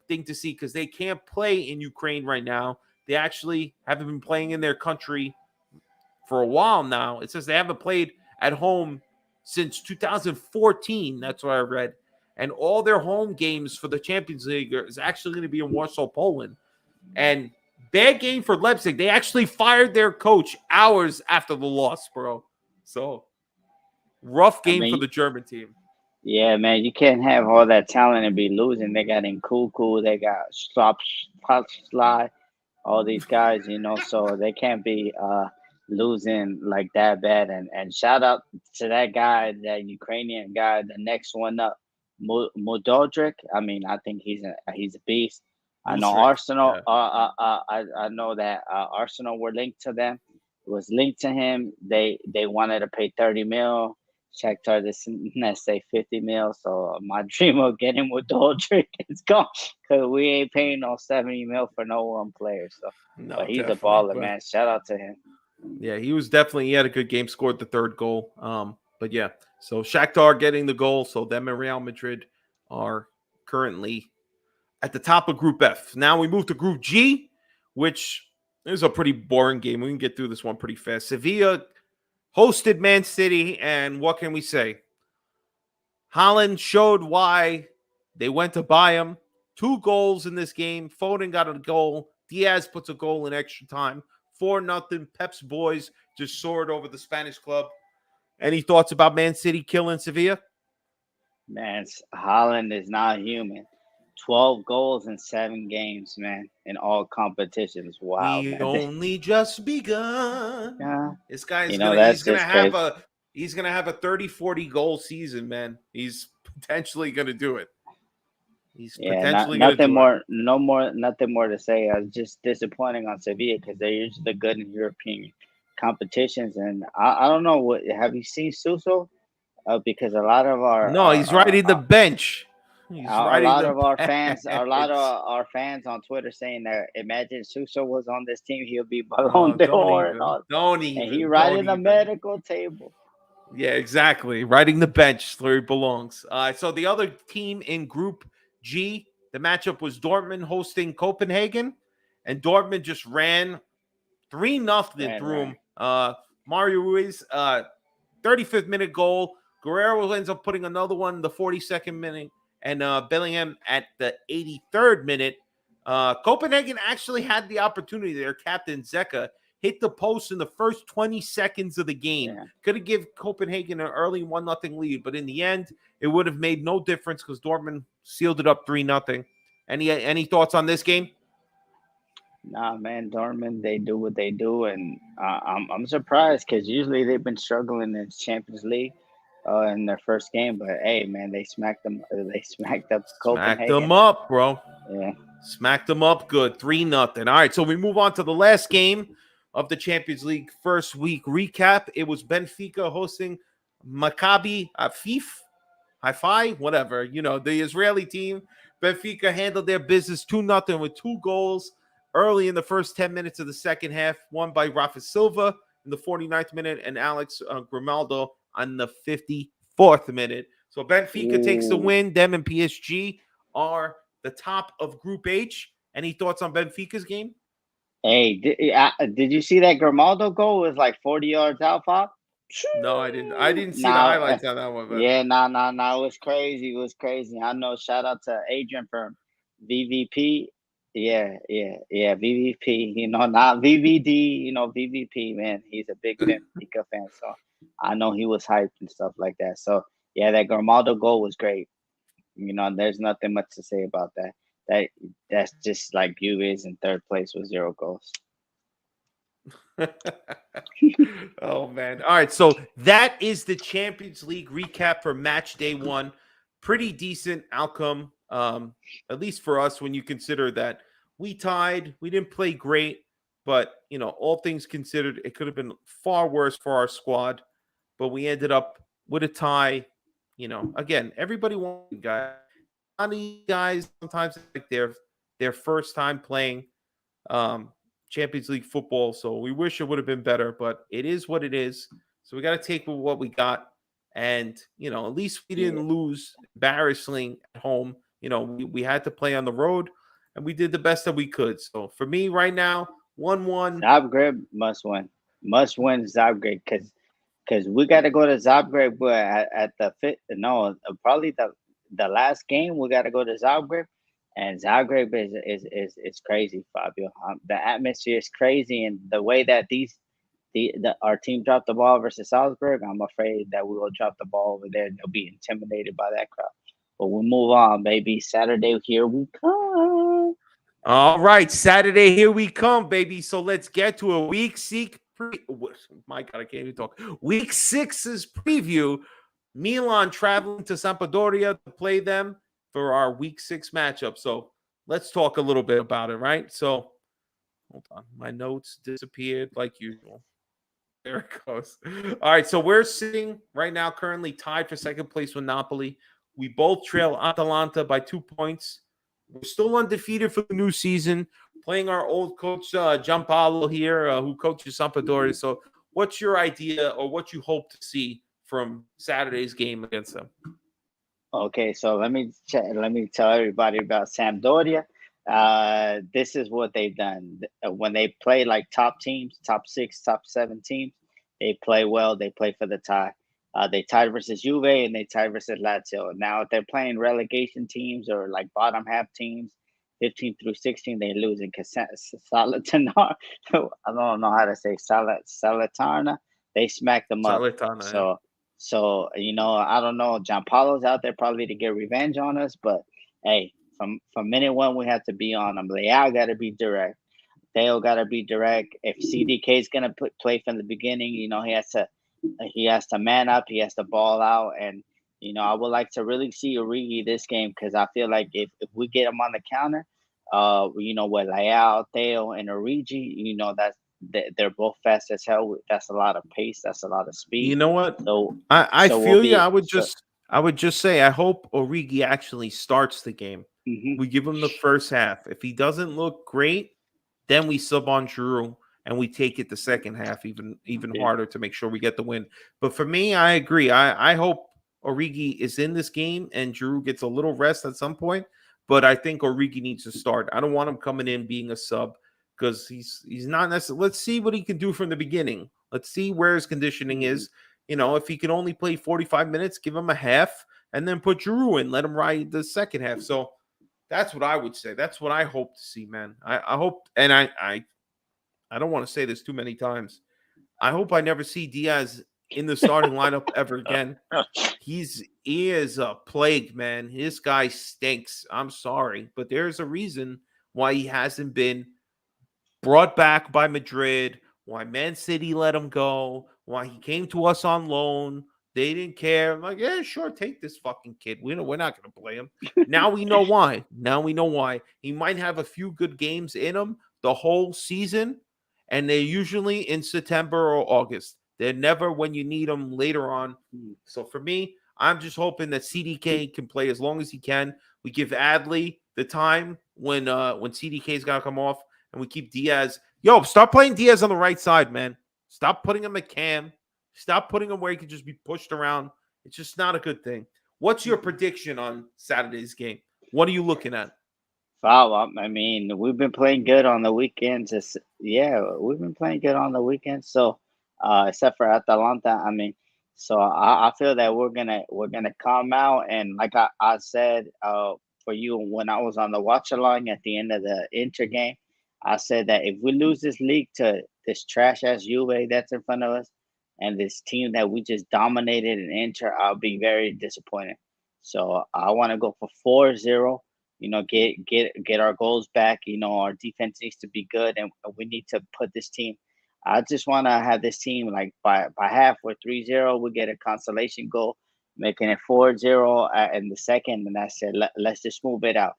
thing to see because they can't play in Ukraine right now. They actually haven't been playing in their country for a while now. It says they haven't played at home since 2014. That's what I read. And all their home games for the Champions League is actually going to be in Warsaw, Poland. And bad game for Leipzig. They actually fired their coach hours after the loss, bro. So rough game for the German team. Yeah, man, you can't have all that talent and be losing. They got Nkunku, they got Slide, all these guys, you know, so they can't be losing like that bad. And shout out to that guy, that Ukrainian guy, the next one up, Mudodrick. I mean, I think he's a beast. I know Mushrik, Arsenal. yeah. I know that Arsenal were linked to them. It was linked to him. They wanted to pay 30 mil. Shakhtar this say 50 mil. So my dream of getting with Doldrick is gone because we ain't paying no 70 mil for no one player. So, No, but he's a definitely, baller, but man. Shout out to him. yeah, he had a good game, scored the 3rd goal. But yeah, so Shakhtar getting the goal. So them and Real Madrid are currently at the top of Group F. Now we move to Group G, which is a pretty boring game. We can get through this one pretty fast. Sevilla hosted Man City, and what can we say? Haaland showed why they went to buy him. 2 goals in this game. Foden got a goal. Diaz puts a goal in extra time. 4-0. Pep's boys just soared over the Spanish club. Any thoughts about Man City killing Sevilla? Man, Haaland is not human. 12 goals in 7 games, man, in all competitions. Wow, We man. only just begun. Yeah. This guy's You know, gonna that's he's gonna just have crazy. he's gonna have a 30-40 goal season, man. He's potentially gonna do it. He's Yeah, potentially gonna nothing do more, nothing more to say. I was just disappointing on Sevilla because they're usually good in European competitions, and I don't know what. Have you seen Suso? Because a lot of it. No, he's riding the bench. He's a riding lot the of our bench. fans, a lot of our fans on Twitter saying that imagine Suso was on this team, he'll be Ballon Oh, d'Or and all, don't and he even, riding the medical table. Yeah, exactly. Riding the bench where he belongs. So the other team in Group G, the matchup was Dortmund hosting Copenhagen, and Dortmund just ran 3-0 through him. Mario Ruiz, 35th minute goal. Guerrero ends up putting another one in the 42nd minute, and Bellingham at the 83rd minute. Copenhagen actually had the opportunity there. Captain Zeka hit the post in the first 20 seconds of the game. Yeah. Could have given Copenhagen an early 1-0 lead, but in the end, it would have made no difference because Dortmund sealed it up 3-0. Any thoughts on this game? Nah, man, Dortmund, they do what they do, and I'm surprised because usually they've been struggling in the Champions League. in their first game. But hey, man, they smacked them. They smacked up Smacked Copenhagen. them up, bro. Yeah. Smacked them up good. 3-0. All right, so we move on to the last game of the Champions League first week recap. It was Benfica hosting Maccabi Haifa, whatever. The Israeli team. Benfica handled their business 2-0 with 2 goals early in the first 10 minutes of the second half, one by Rafa Silva in the 49th minute and Alex Grimaldo on the 54th minute. So Benfica takes the win. Them and PSG are the top of Group H. Any thoughts on Benfica's game? Hey, did you see that Grimaldo goal? It was like 40 yards out, Pop? No, I didn't. I didn't see the highlights on that one. But... Yeah, no. It was crazy. It was crazy. I know. Shout out to Adrian from VVP. Yeah. VVP. Not VVD. VVP, man. He's a big Benfica fan. So I know he was hyped and stuff like that. So, yeah, that Grimaldo goal was great. There's nothing much to say about that. That's just like Juve is in third place with 0 goals. Oh man. All right, so that is the Champions League recap for match day 1. Pretty decent outcome, at least for us, when you consider that we tied. We didn't play great, but all things considered, it could have been far worse for our squad, but we ended up with a tie. Again, everybody wants guys sometimes like their first time playing Champions League football, so we wish it would have been better, but it is what it is. So we got to take what we got, and at least we didn't lose embarrassingly at home. We had to play on the road, and we did the best that we could. So for me, right now, 1-1. Zagreb must win Zagreb because we got to go to Zagreb at the probably the last game. We got to go to Zagreb. And Zagreb is crazy, Fabio. The atmosphere is crazy, and the way that our team dropped the ball versus Salzburg, I'm afraid that we will drop the ball over there and they'll be intimidated by that crowd. But we'll move on, baby. Saturday, here we come. All right, Saturday, here we come, baby. So let's get to a week 6 my God, I can't even talk. Week 6's preview. Milan traveling to Sampdoria to play them for our week 6 matchup. So let's talk a little bit about it, right? So hold on. My notes disappeared like usual. There it goes. All right. So we're sitting right now currently tied for second place with Napoli. We both trail Atalanta by 2 points. We're still undefeated for the new season, playing our old coach, Gianpaolo here, who coaches Sampdoria. So what's your idea or what you hope to see from Saturday's game against them? Okay, so let me tell everybody about Sampdoria. This is what they've done. When they play like top teams, top 6, top 7 teams, they play well. They play for the tie. They tied versus Juve and they tied versus Lazio. Now, if they're playing relegation teams or like bottom half teams, 15 through 16, they lose in Salernitana. I don't know how to say Salernitana. They smacked them up. Salernitana, So, I don't know. Gianpaolo's out there probably to get revenge on us. But, hey, from minute 1, we have to be on them. Leao got to be direct. Theo got to be direct. If CDK is going to play from the beginning, he has to man up. He has to ball out. And, I would like to really see Origi this game because I feel like if we get him on the counter, with Leao, Theo, and Origi, they're both fast as hell. That's a lot of pace. That's a lot of speed. You know what? So I feel you. I would just say I hope Origi actually starts the game. Mm-hmm. We give him the first half. If he doesn't look great, then we sub on Giroud and we take it the second half even harder to make sure we get the win. But for me, I agree. I hope Origi is in this game and Giroud gets a little rest at some point. But I think Origi needs to start. I don't want him coming in being a sub because he's not necessarily. Let's see what he can do from the beginning. Let's see where his conditioning is. If he can only play 45 minutes, give him a half and then put Giroud in, let him ride the second half. So that's what I would say. That's what I hope to see, man. I hope, and I don't want to say this too many times. I hope I never see Diaz in the starting lineup ever again. He is a plague, man. This guy stinks. I'm sorry, but there's a reason why he hasn't been brought back by Madrid, why Man City let him go, why he came to us on loan. They didn't care. I'm like, yeah, sure, take this fucking kid. We're not going to play him. Now we know why. He might have a few good games in him the whole season, and they're usually in September or August. They're never when you need them later on. So for me, I'm just hoping that CDK can play as long as he can. We give Adley the time when CDK's got to come off, and we keep Diaz. Yo, start playing Diaz on the right side, man. Stop putting him at Cam. Stop putting him where he can just be pushed around. It's just not a good thing. What's your prediction on Saturday's game? What are you looking at? Wow, I mean, we've been playing good on the weekends. We've been playing good on the weekends. So, except for Atalanta, I mean, so I feel that we're gonna come out and like I said, for you when I was on the watch along at the end of the Inter game, I said that if we lose this league to this trash ass Juve that's in front of us, and this team that we just dominated in Inter, I'll be very disappointed. So I want to go for 4-0. Get our goals back. Our defense needs to be good, and we need to put this team. I just want to have this team like by half or 3-0, we get a consolation goal, making it 4-0 in the second, and that's it. Let's just move it out.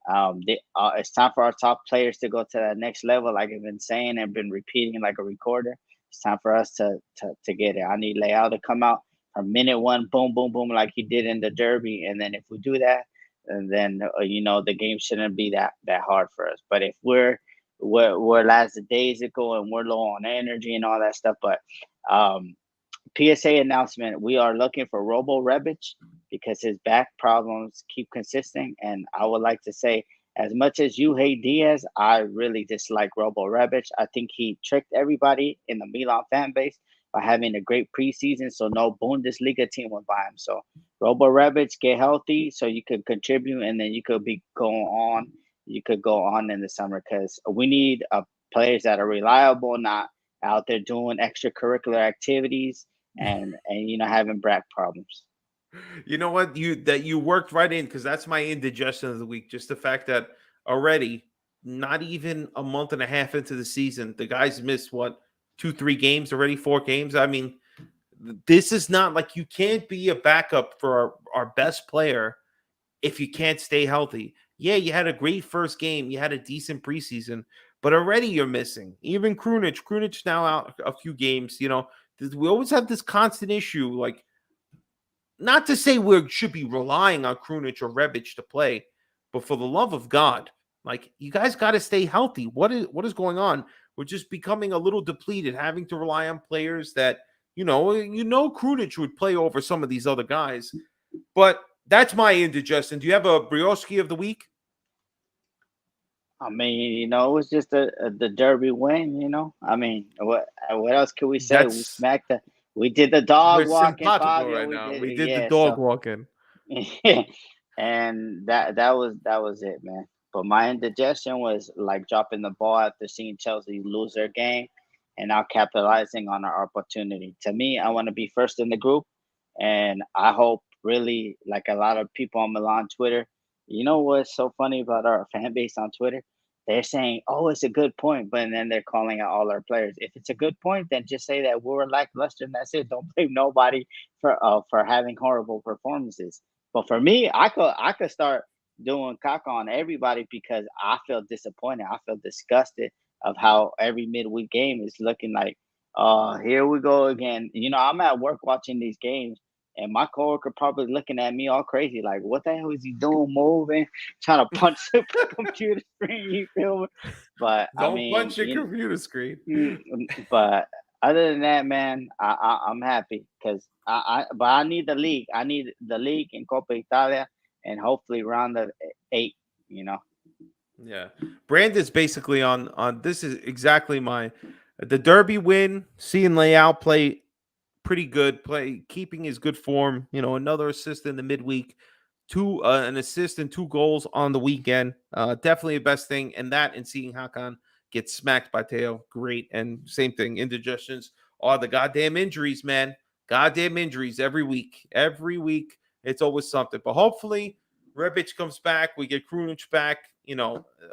It's time for our top players to go to that next level, like I've been saying and been repeating like a recorder. It's time for us to get it. I need Leao to come out from minute one, boom, boom, boom, like he did in the derby, and then if we do that, and then the game shouldn't be that hard for us. But if we're last days ago and we're low on energy and all that stuff, but PSA announcement: we are looking for Robo Rebic because his back problems keep consisting, and I would like to say, as much as you hate Diaz, I really dislike Robo Rebic. I think he tricked everybody in the Milan fan base by having a great preseason, so no Bundesliga team would buy him. So Robo Rebic, get healthy so you could contribute, and then you could go on in the summer, because we need players that are reliable, not out there doing extracurricular activities and having back problems. You know what? You worked right in, because that's my indigestion of the week. Just the fact that already, not even a month and a half into the season, the guys missed 2-3 games already, 4 games. I mean, this is not like, you can't be a backup for our best player if you can't stay healthy. Yeah, you had a great first game, you had a decent preseason, but already you're missing. Even Krunic now out a few games. We always have this constant issue. Like, not to say we should be relying on Krunic or Rebic to play, but for the love of God, like, you guys got to stay healthy. What is going on? We're just becoming a little depleted, having to rely on players that, Krunic would play over some of these other guys. But that's my indigestion. Do you have a Brioschi of the week? I mean, it was just the derby win. I mean, what else can we say? We did the dog walking, Fabio. Right now. We did the dog walking. And that was it, man. But my indigestion was like dropping the ball after seeing Chelsea lose their game and now capitalizing on our opportunity. To me, I want to be first in the group, and I hope really, like a lot of people on Milan Twitter, what's so funny about our fan base on Twitter? They're saying, "Oh, it's a good point," but then they're calling out all our players. If it's a good point, then just say that we're lackluster, and that's it. Don't blame nobody for having horrible performances. But for me, I could start doing caca on everybody, because I feel disappointed. I feel disgusted of how every midweek game is looking like, here we go again. I'm at work watching these games, and my coworker probably looking at me all crazy, like, what the hell is he doing, moving, trying to punch the computer screen, you feel me? But Don't punch your computer screen. But other than that, man, I'm happy, because but I need the league. I need the league in Coppa Italia, and hopefully round of 8, Yeah. Brandon's basically on this is exactly the derby win, seeing Leao play pretty good, keeping his good form, another assist in the midweek, an assist and 2 goals on the weekend. Definitely the best thing. And seeing Hakan get smacked by Teo, great. And same thing, indigestions are the goddamn injuries, man. Goddamn injuries every week. Every week, it's always something. But hopefully, Rebic comes back. We get Krunic back.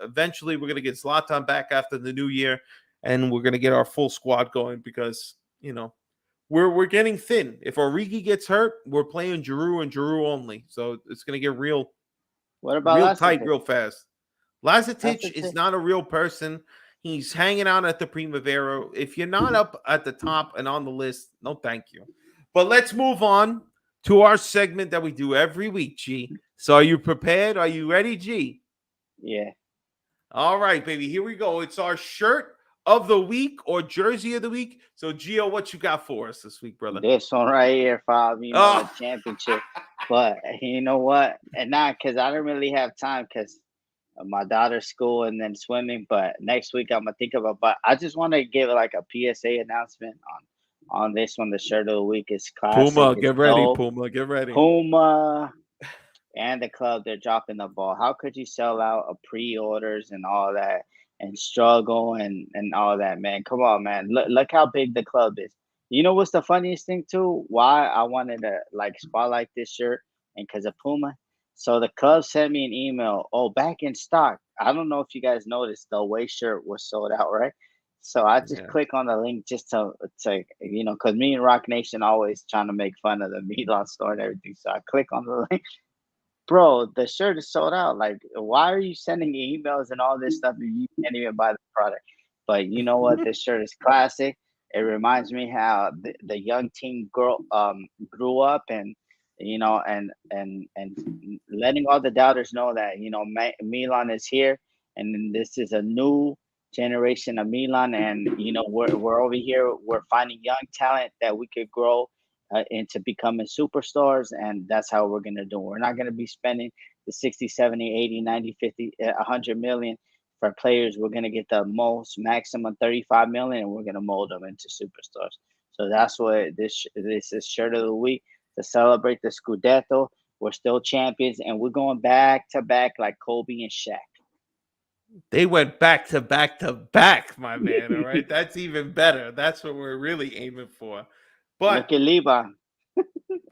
Eventually, we're going to get Zlatan back after the new year. And we're going to get our full squad going, because, we're getting thin. If Origi gets hurt, we're playing Giroud and Giroud only. So it's gonna get real What about tight Lacetic? real fast. Lazetic is Lacetic? not a real person. He's hanging out at the Primavera. If you're not up at the top and on the list, no thank you. But let's move on to our segment that we do every week, G. So are you prepared? Are you ready, G? Yeah. All right, baby. Here we go. It's our shirt of the week or jersey of the week. So, Gio, what you got for us this week, brother? This one right here, Fab, the championship. But you know what? And not because I don't really have time because my daughter's school and then swimming. But next week I'm gonna think about. But I just want to give like a PSA announcement on this one. The shirt of the week is classic. Puma, it's get ready. dope. Puma, get ready. Puma and the club, they're dropping the ball. How could you sell out a pre-orders and all that and struggle and all that, man? Come on, man. Look how big the club is. You know what's the funniest thing too? Why I wanted to like spotlight this shirt and because of Puma. So the club sent me an email. Oh, back in stock. I don't know if you guys noticed the away shirt was sold out, right? So I just click on the link just to because me and Rock Nation always trying to make fun of the Milan store and everything. So I click on the link. Bro, the shirt is sold out. Like, why are you sending emails and all this stuff if you can't even buy the product? But you know what? This shirt is classic. It reminds me how the young team grew up and letting all the doubters know that Milan is here and this is a new generation of Milan and we're over here, we're finding young talent that we could grow into becoming superstars, and that's how we're going to do it. We're not going to be spending the 60, 70, 80, 90, 50, 100 million for players. We're going to get the most maximum 35 million, and we're going to mold them into superstars. So that's what this is shirt of the week to celebrate the Scudetto. We're still champions, and we're going back to back like Kobe and Shaq. They went back to back to back, my man. All right. That's even better. That's what we're really aiming for. But look at Liban.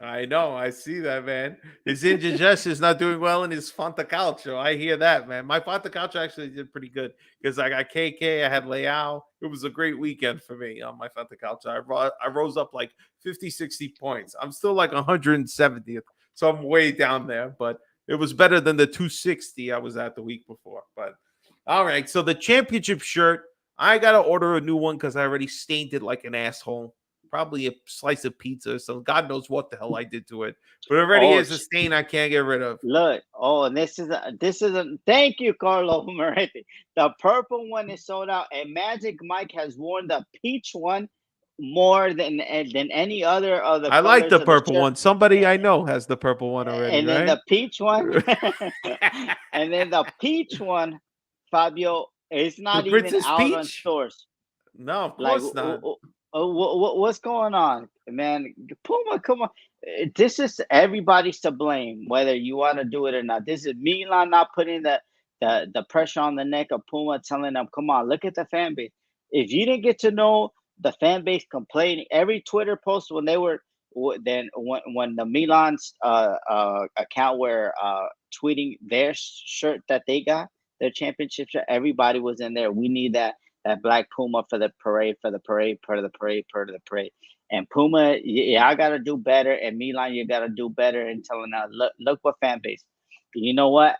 I know, I see that, man. His indigestion is not doing well in his Fantacalcio. I hear that, man. My Fantacalcio actually did pretty good because I got KK, I had Leao. It was a great weekend for me on my Fantacalcio. I rose up like 50, 60 points. I'm still like 170th, so I'm way down there, but it was better than the 260 I was at the week before. But all right, so the championship shirt, I got to order a new one because I already stained it like an asshole. Probably a slice of pizza, so God knows what the hell I did to it. But it already is a stain I can't get rid of. Look, and this is a thank you, Carlo Moretti. The purple one is sold out, and Magic Mike has worn the peach one more than any other of the. I like the purple one. Somebody I know has the purple one already. And then the peach one, and then the peach one, Fabio, it's not even out Peach? on stores. No, of course not. What's going on, man? Puma, come on. This is everybody's to blame, whether you want to do it or not. This is Milan not putting the pressure on the neck of Puma, telling them, come on, look at the fan base. If you didn't get to know the fan base complaining, every Twitter post when they were when the Milan's account were tweeting their shirt that they got, their championship shirt, everybody was in there. We need that black Puma for the parade. And Puma, I got to do better. And Milan, you got to do better. And telling them, look what fan base. You know what?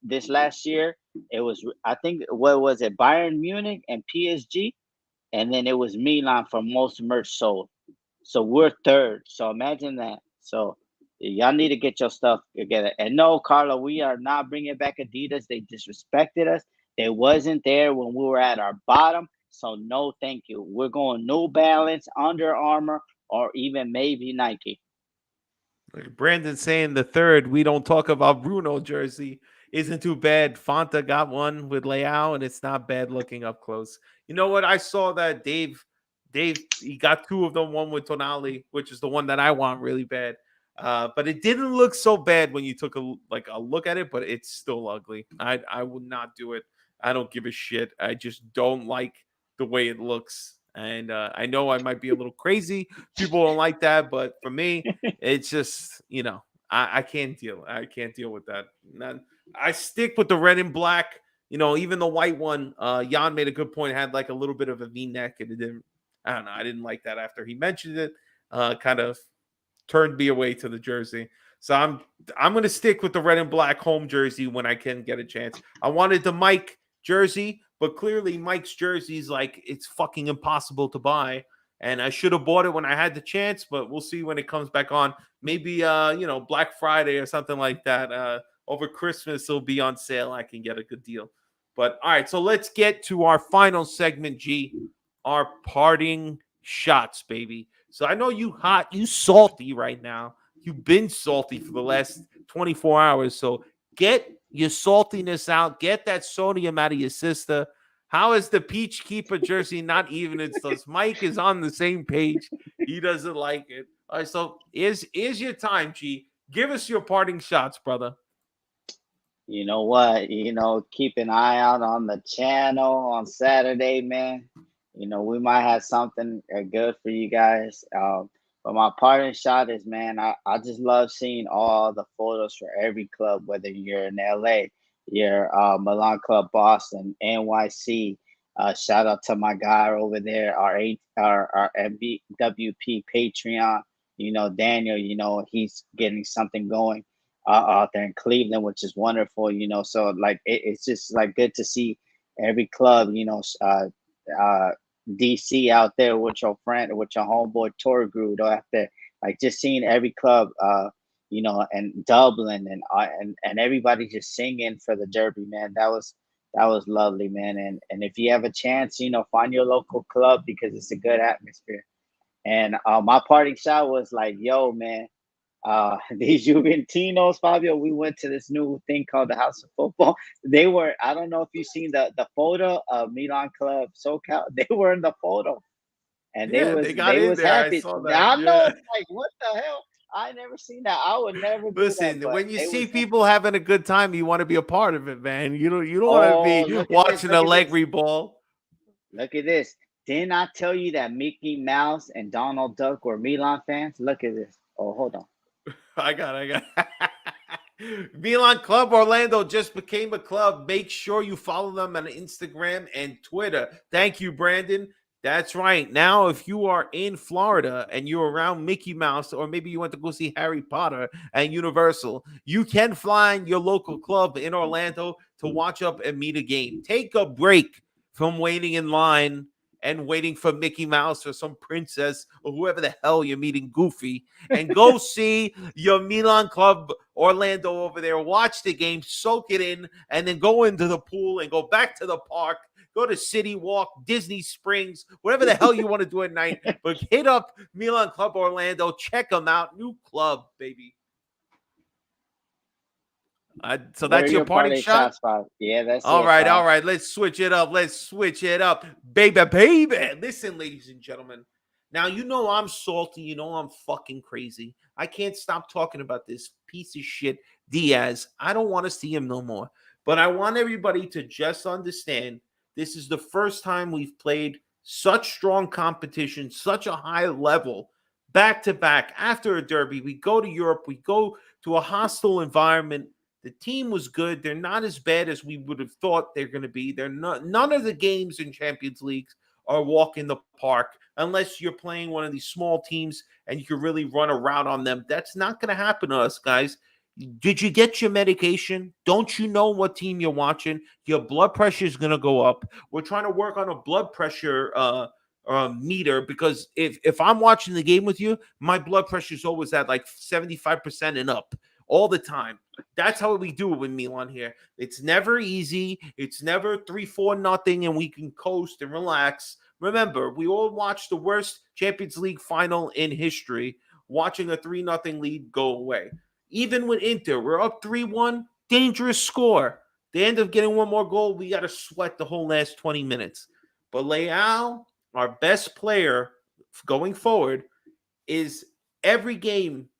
This last year, it was, I think, what was it? Bayern Munich and PSG. And then it was Milan for most merch sold. So we're third. So imagine that. So y'all need to get your stuff together. And no, Carlo, we are not bringing back Adidas. They disrespected us. They wasn't there when we were at our bottom. So no, thank you. We're going New Balance, Under Armour, or even maybe Nike. Like Brandon saying the third, we don't talk about Bruno jersey. Isn't too bad. Fanta got one with Leao, and it's not bad looking up close. You know what? I saw that Dave, he got two of them, one with Tonali, which is the one that I want really bad. But it didn't look so bad when you took a look at it, but it's still ugly. I would not do it. I don't give a shit. I just don't like the way it looks. And I know I might be a little crazy. People don't like that. But for me, it's just, I can't deal. I can't deal with that. I stick with the red and black. Even the white one, Jan made a good point. It had like a little bit of a V-neck. And it didn't, I don't know. I didn't like that after he mentioned it. kind of turned me away to the jersey. So I'm going to stick with the red and black home jersey when I can get a chance. I wanted the Mike jersey, but clearly Mike's jersey is like it's fucking impossible to buy. And I should have bought it when I had the chance, but we'll see when it comes back on. Maybe Black Friday or something like that. Over Christmas it'll be on sale. I can get a good deal. But all right, so let's get to our final segment, G. Our parting shots, baby. So I know you hot, you salty right now. You've been salty for the last 24 hours. So get your saltiness out. Get that sodium out of your sister. How is the Peach Keeper jersey not even? It's those. Mike is on the same page. He doesn't like it. All right, so is your time, G. Give us your parting shots, brother. You know what? Keep an eye out on the channel on Saturday, man. We might have something good for you guys. But my parting shot is, man, I just love seeing all the photos for every club, whether you're in LA, you're Milan Club Boston, NYC. Shout out to my guy over there, our MWP Patreon. Daniel, he's getting something going out there in Cleveland, which is wonderful. So like it's just like good to see every club. DC out there with your friend, with your homeboy tour group out there, like just seeing every club, and Dublin and everybody just singing for the Derby, man. That was lovely, man. And if you have a chance, find your local club because it's a good atmosphere. And my parting shot was like, yo, man, these Juventinos, Fabio, we went to this new thing called the House of Football. They were, I don't know if you've seen the photo of Milan Club SoCal. They were in the photo, and they was happy. I know, like, what the hell? I never seen that. I would never listen. do that, when you see people having a good time, you want to be a part of it, man. You don't want to be watching a Allegri ball. Look at this. Didn't I tell you that Mickey Mouse and Donald Duck were Milan fans? Look at this. Oh, hold on. I got. Milan Club Orlando just became a club. Make sure you follow them on Instagram and Twitter. Thank you, Brandon. That's right. Now, if you are in Florida and you're around Mickey Mouse, or maybe you went to go see Harry Potter at Universal, you can find your local club in Orlando to watch up and meet a game. Take a break from waiting in line and waiting for Mickey Mouse or some princess or whoever the hell you're meeting, Goofy, and go see your Milan Club Orlando over there. Watch the game, soak it in, and then go into the pool and go back to the park. Go to City Walk, Disney Springs, whatever the hell you want to do at night. But hit up Milan Club Orlando. Check them out. New club, baby. So that's your parting shot? Yeah, that's all right. All right. Let's switch it up. Baby. Listen, ladies and gentlemen. Now, I'm salty. I'm fucking crazy. I can't stop talking about this piece of shit, Diaz. I don't want to see him no more. But I want everybody to just understand this is the first time we've played such strong competition, such a high level, back to back. After a derby, we go to Europe. We go to a hostile environment. The team was good. They're not as bad as we would have thought they're going to be. None of the games in Champions Leagues are walk in the park unless you're playing one of these small teams and you can really run a route on them. That's not going to happen to us, guys. Did you get your medication? Don't you know what team you're watching? Your blood pressure is going to go up. We're trying to work on a blood pressure meter because if I'm watching the game with you, my blood pressure is always at like 75% and up all the time. That's how we do it with Milan here. It's never easy. It's never 3-4-0 and we can coast and relax. Remember, we all watched the worst Champions League final in history, watching a 3-0 lead go away. Even with Inter, we're up 3-1, dangerous score. They end up getting one more goal. We got to sweat the whole last 20 minutes. But Leao, our best player going forward, is every game,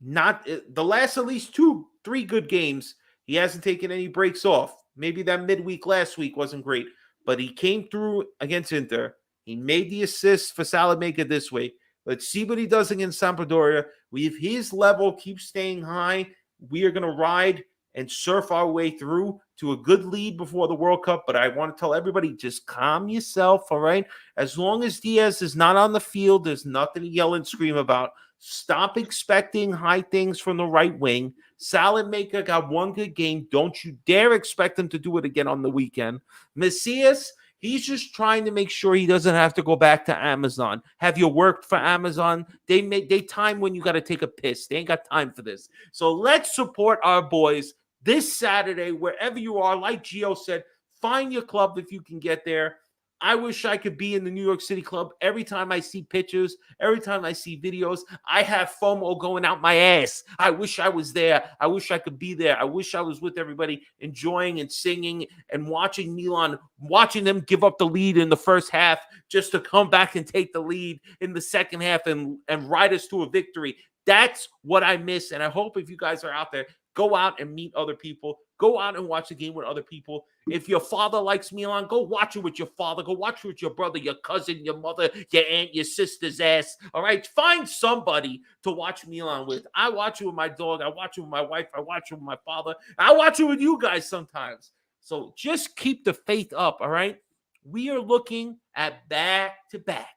not the last at least 2-3 good games. He hasn't taken any breaks off. Maybe that midweek last week wasn't great, but he came through against Inter. He made the assist for Salamanca this week. Let's see what he does against Sampdoria. If his level keeps staying high, we are going to ride and surf our way through to a good lead before the World Cup. But I want to tell everybody, just calm yourself, all right? As long as Diaz is not on the field, there's nothing to yell and scream about. Stop expecting high things from the right wing. Salad-Maker got one good game. Don't you dare expect him to do it again on the weekend. Macias, he's just trying to make sure he doesn't have to go back to Amazon. Have you worked for Amazon? They time when you got to take a piss. They ain't got time for this. So let's support our boys this Saturday, wherever you are. Like Gio said, find your club if you can get there. I wish I could be in the New York City club. Every time I see pictures, every time I see videos, I have FOMO going out my ass. I wish I was there. I wish I could be there. I wish I was with everybody enjoying and singing and watching Milan, watching them give up the lead in the first half just to come back and take the lead in the second half and ride us to a victory. That's what I miss. And I hope if you guys are out there, go out and meet other people. Go out and watch the game with other people. If your father likes Milan, go watch it with your father. Go watch it with your brother, your cousin, your mother, your aunt, your sister's ass. All right? Find somebody to watch Milan with. I watch it with my dog. I watch it with my wife. I watch it with my father. I watch it with you guys sometimes. So just keep the faith up, all right? We are looking at back-to-back.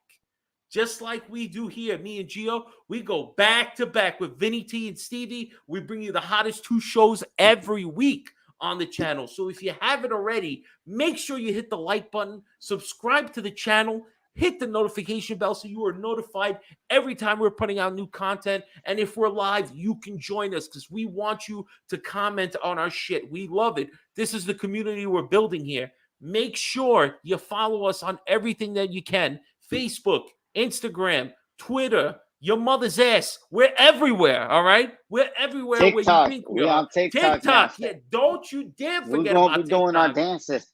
Just like we do here, me and Gio, we go back to back with Vinny T and Stevie. We bring you the hottest 2 shows every week on the channel. So if you haven't already, make sure you hit the like button, subscribe to the channel, hit the notification bell so you are notified every time we're putting out new content. And if we're live, you can join us because we want you to comment on our shit. We love it. This is the community we're building here. Make sure you follow us on everything that you can. Facebook, Instagram, Twitter, your mother's ass. We're everywhere, all right? We're everywhere TikTok. where you think we are. On TikTok. Yeah, don't you dare forget we're about gonna be TikTok. doing our dances.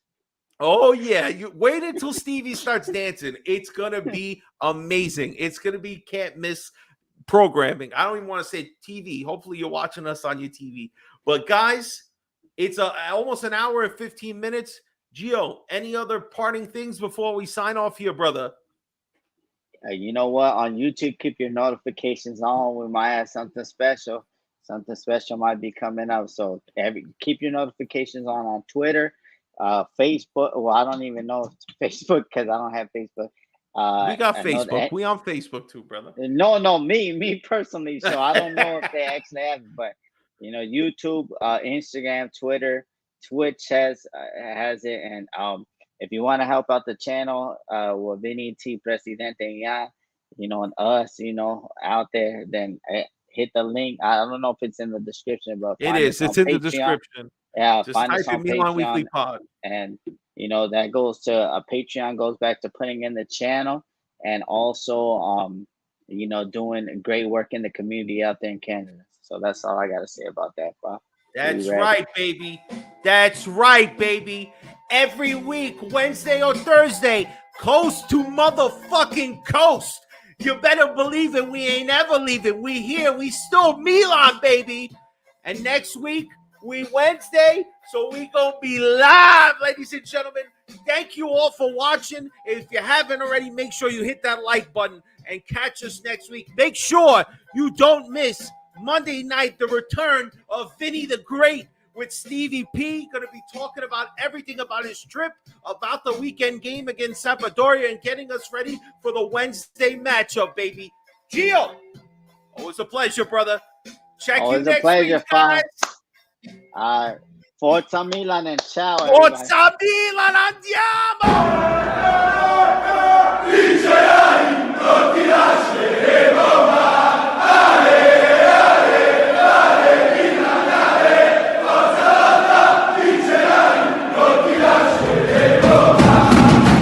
Oh, yeah. You wait until Stevie starts dancing. It's going to be amazing. It's going to be can't miss programming. I don't even want to say TV. Hopefully you're watching us on your TV. But, guys, it's almost an hour and 15 minutes. Gio, any other parting things before we sign off here, brother? You know what? On YouTube, keep your notifications on. We might have something special. Something special might be coming up. So keep your notifications on Twitter, Facebook. Well, I don't even know if it's Facebook because I don't have Facebook. We got Facebook. We on Facebook too, brother. No, me personally. So I don't know if they actually have it, but YouTube, Instagram, Twitter, Twitch has it, and if you want to help out the channel, with Vinny T Presidente, and us, out there, then hit the link. I don't know if it's in the description, but it is. It's in the description. Yeah, just find type us on in Milan Patreon, Weekly Pod, and that goes to Patreon goes back to putting in the channel, and also doing great work in the community out there in Canada. So that's all I got to say about that, Bob. That's right, baby. That's right, baby. Every week, Wednesday or Thursday, coast to motherfucking coast. You better believe it. We ain't ever leaving. We here. We still Milan, baby. And next week, we Wednesday, so we gonna be live, ladies and gentlemen. Thank you all for watching. If you haven't already, make sure you hit that like button and catch us next week. Make sure you don't miss Monday night, the return of Vinny the Great with Stevie P. Going to be talking about everything about his trip, about the weekend game against Sampdoria, and getting us ready for the Wednesday matchup, baby. Gio, always a pleasure, brother. Check always you next pleasure, week, guys. Forza Milan and ciao. Forza Milan, andiamo!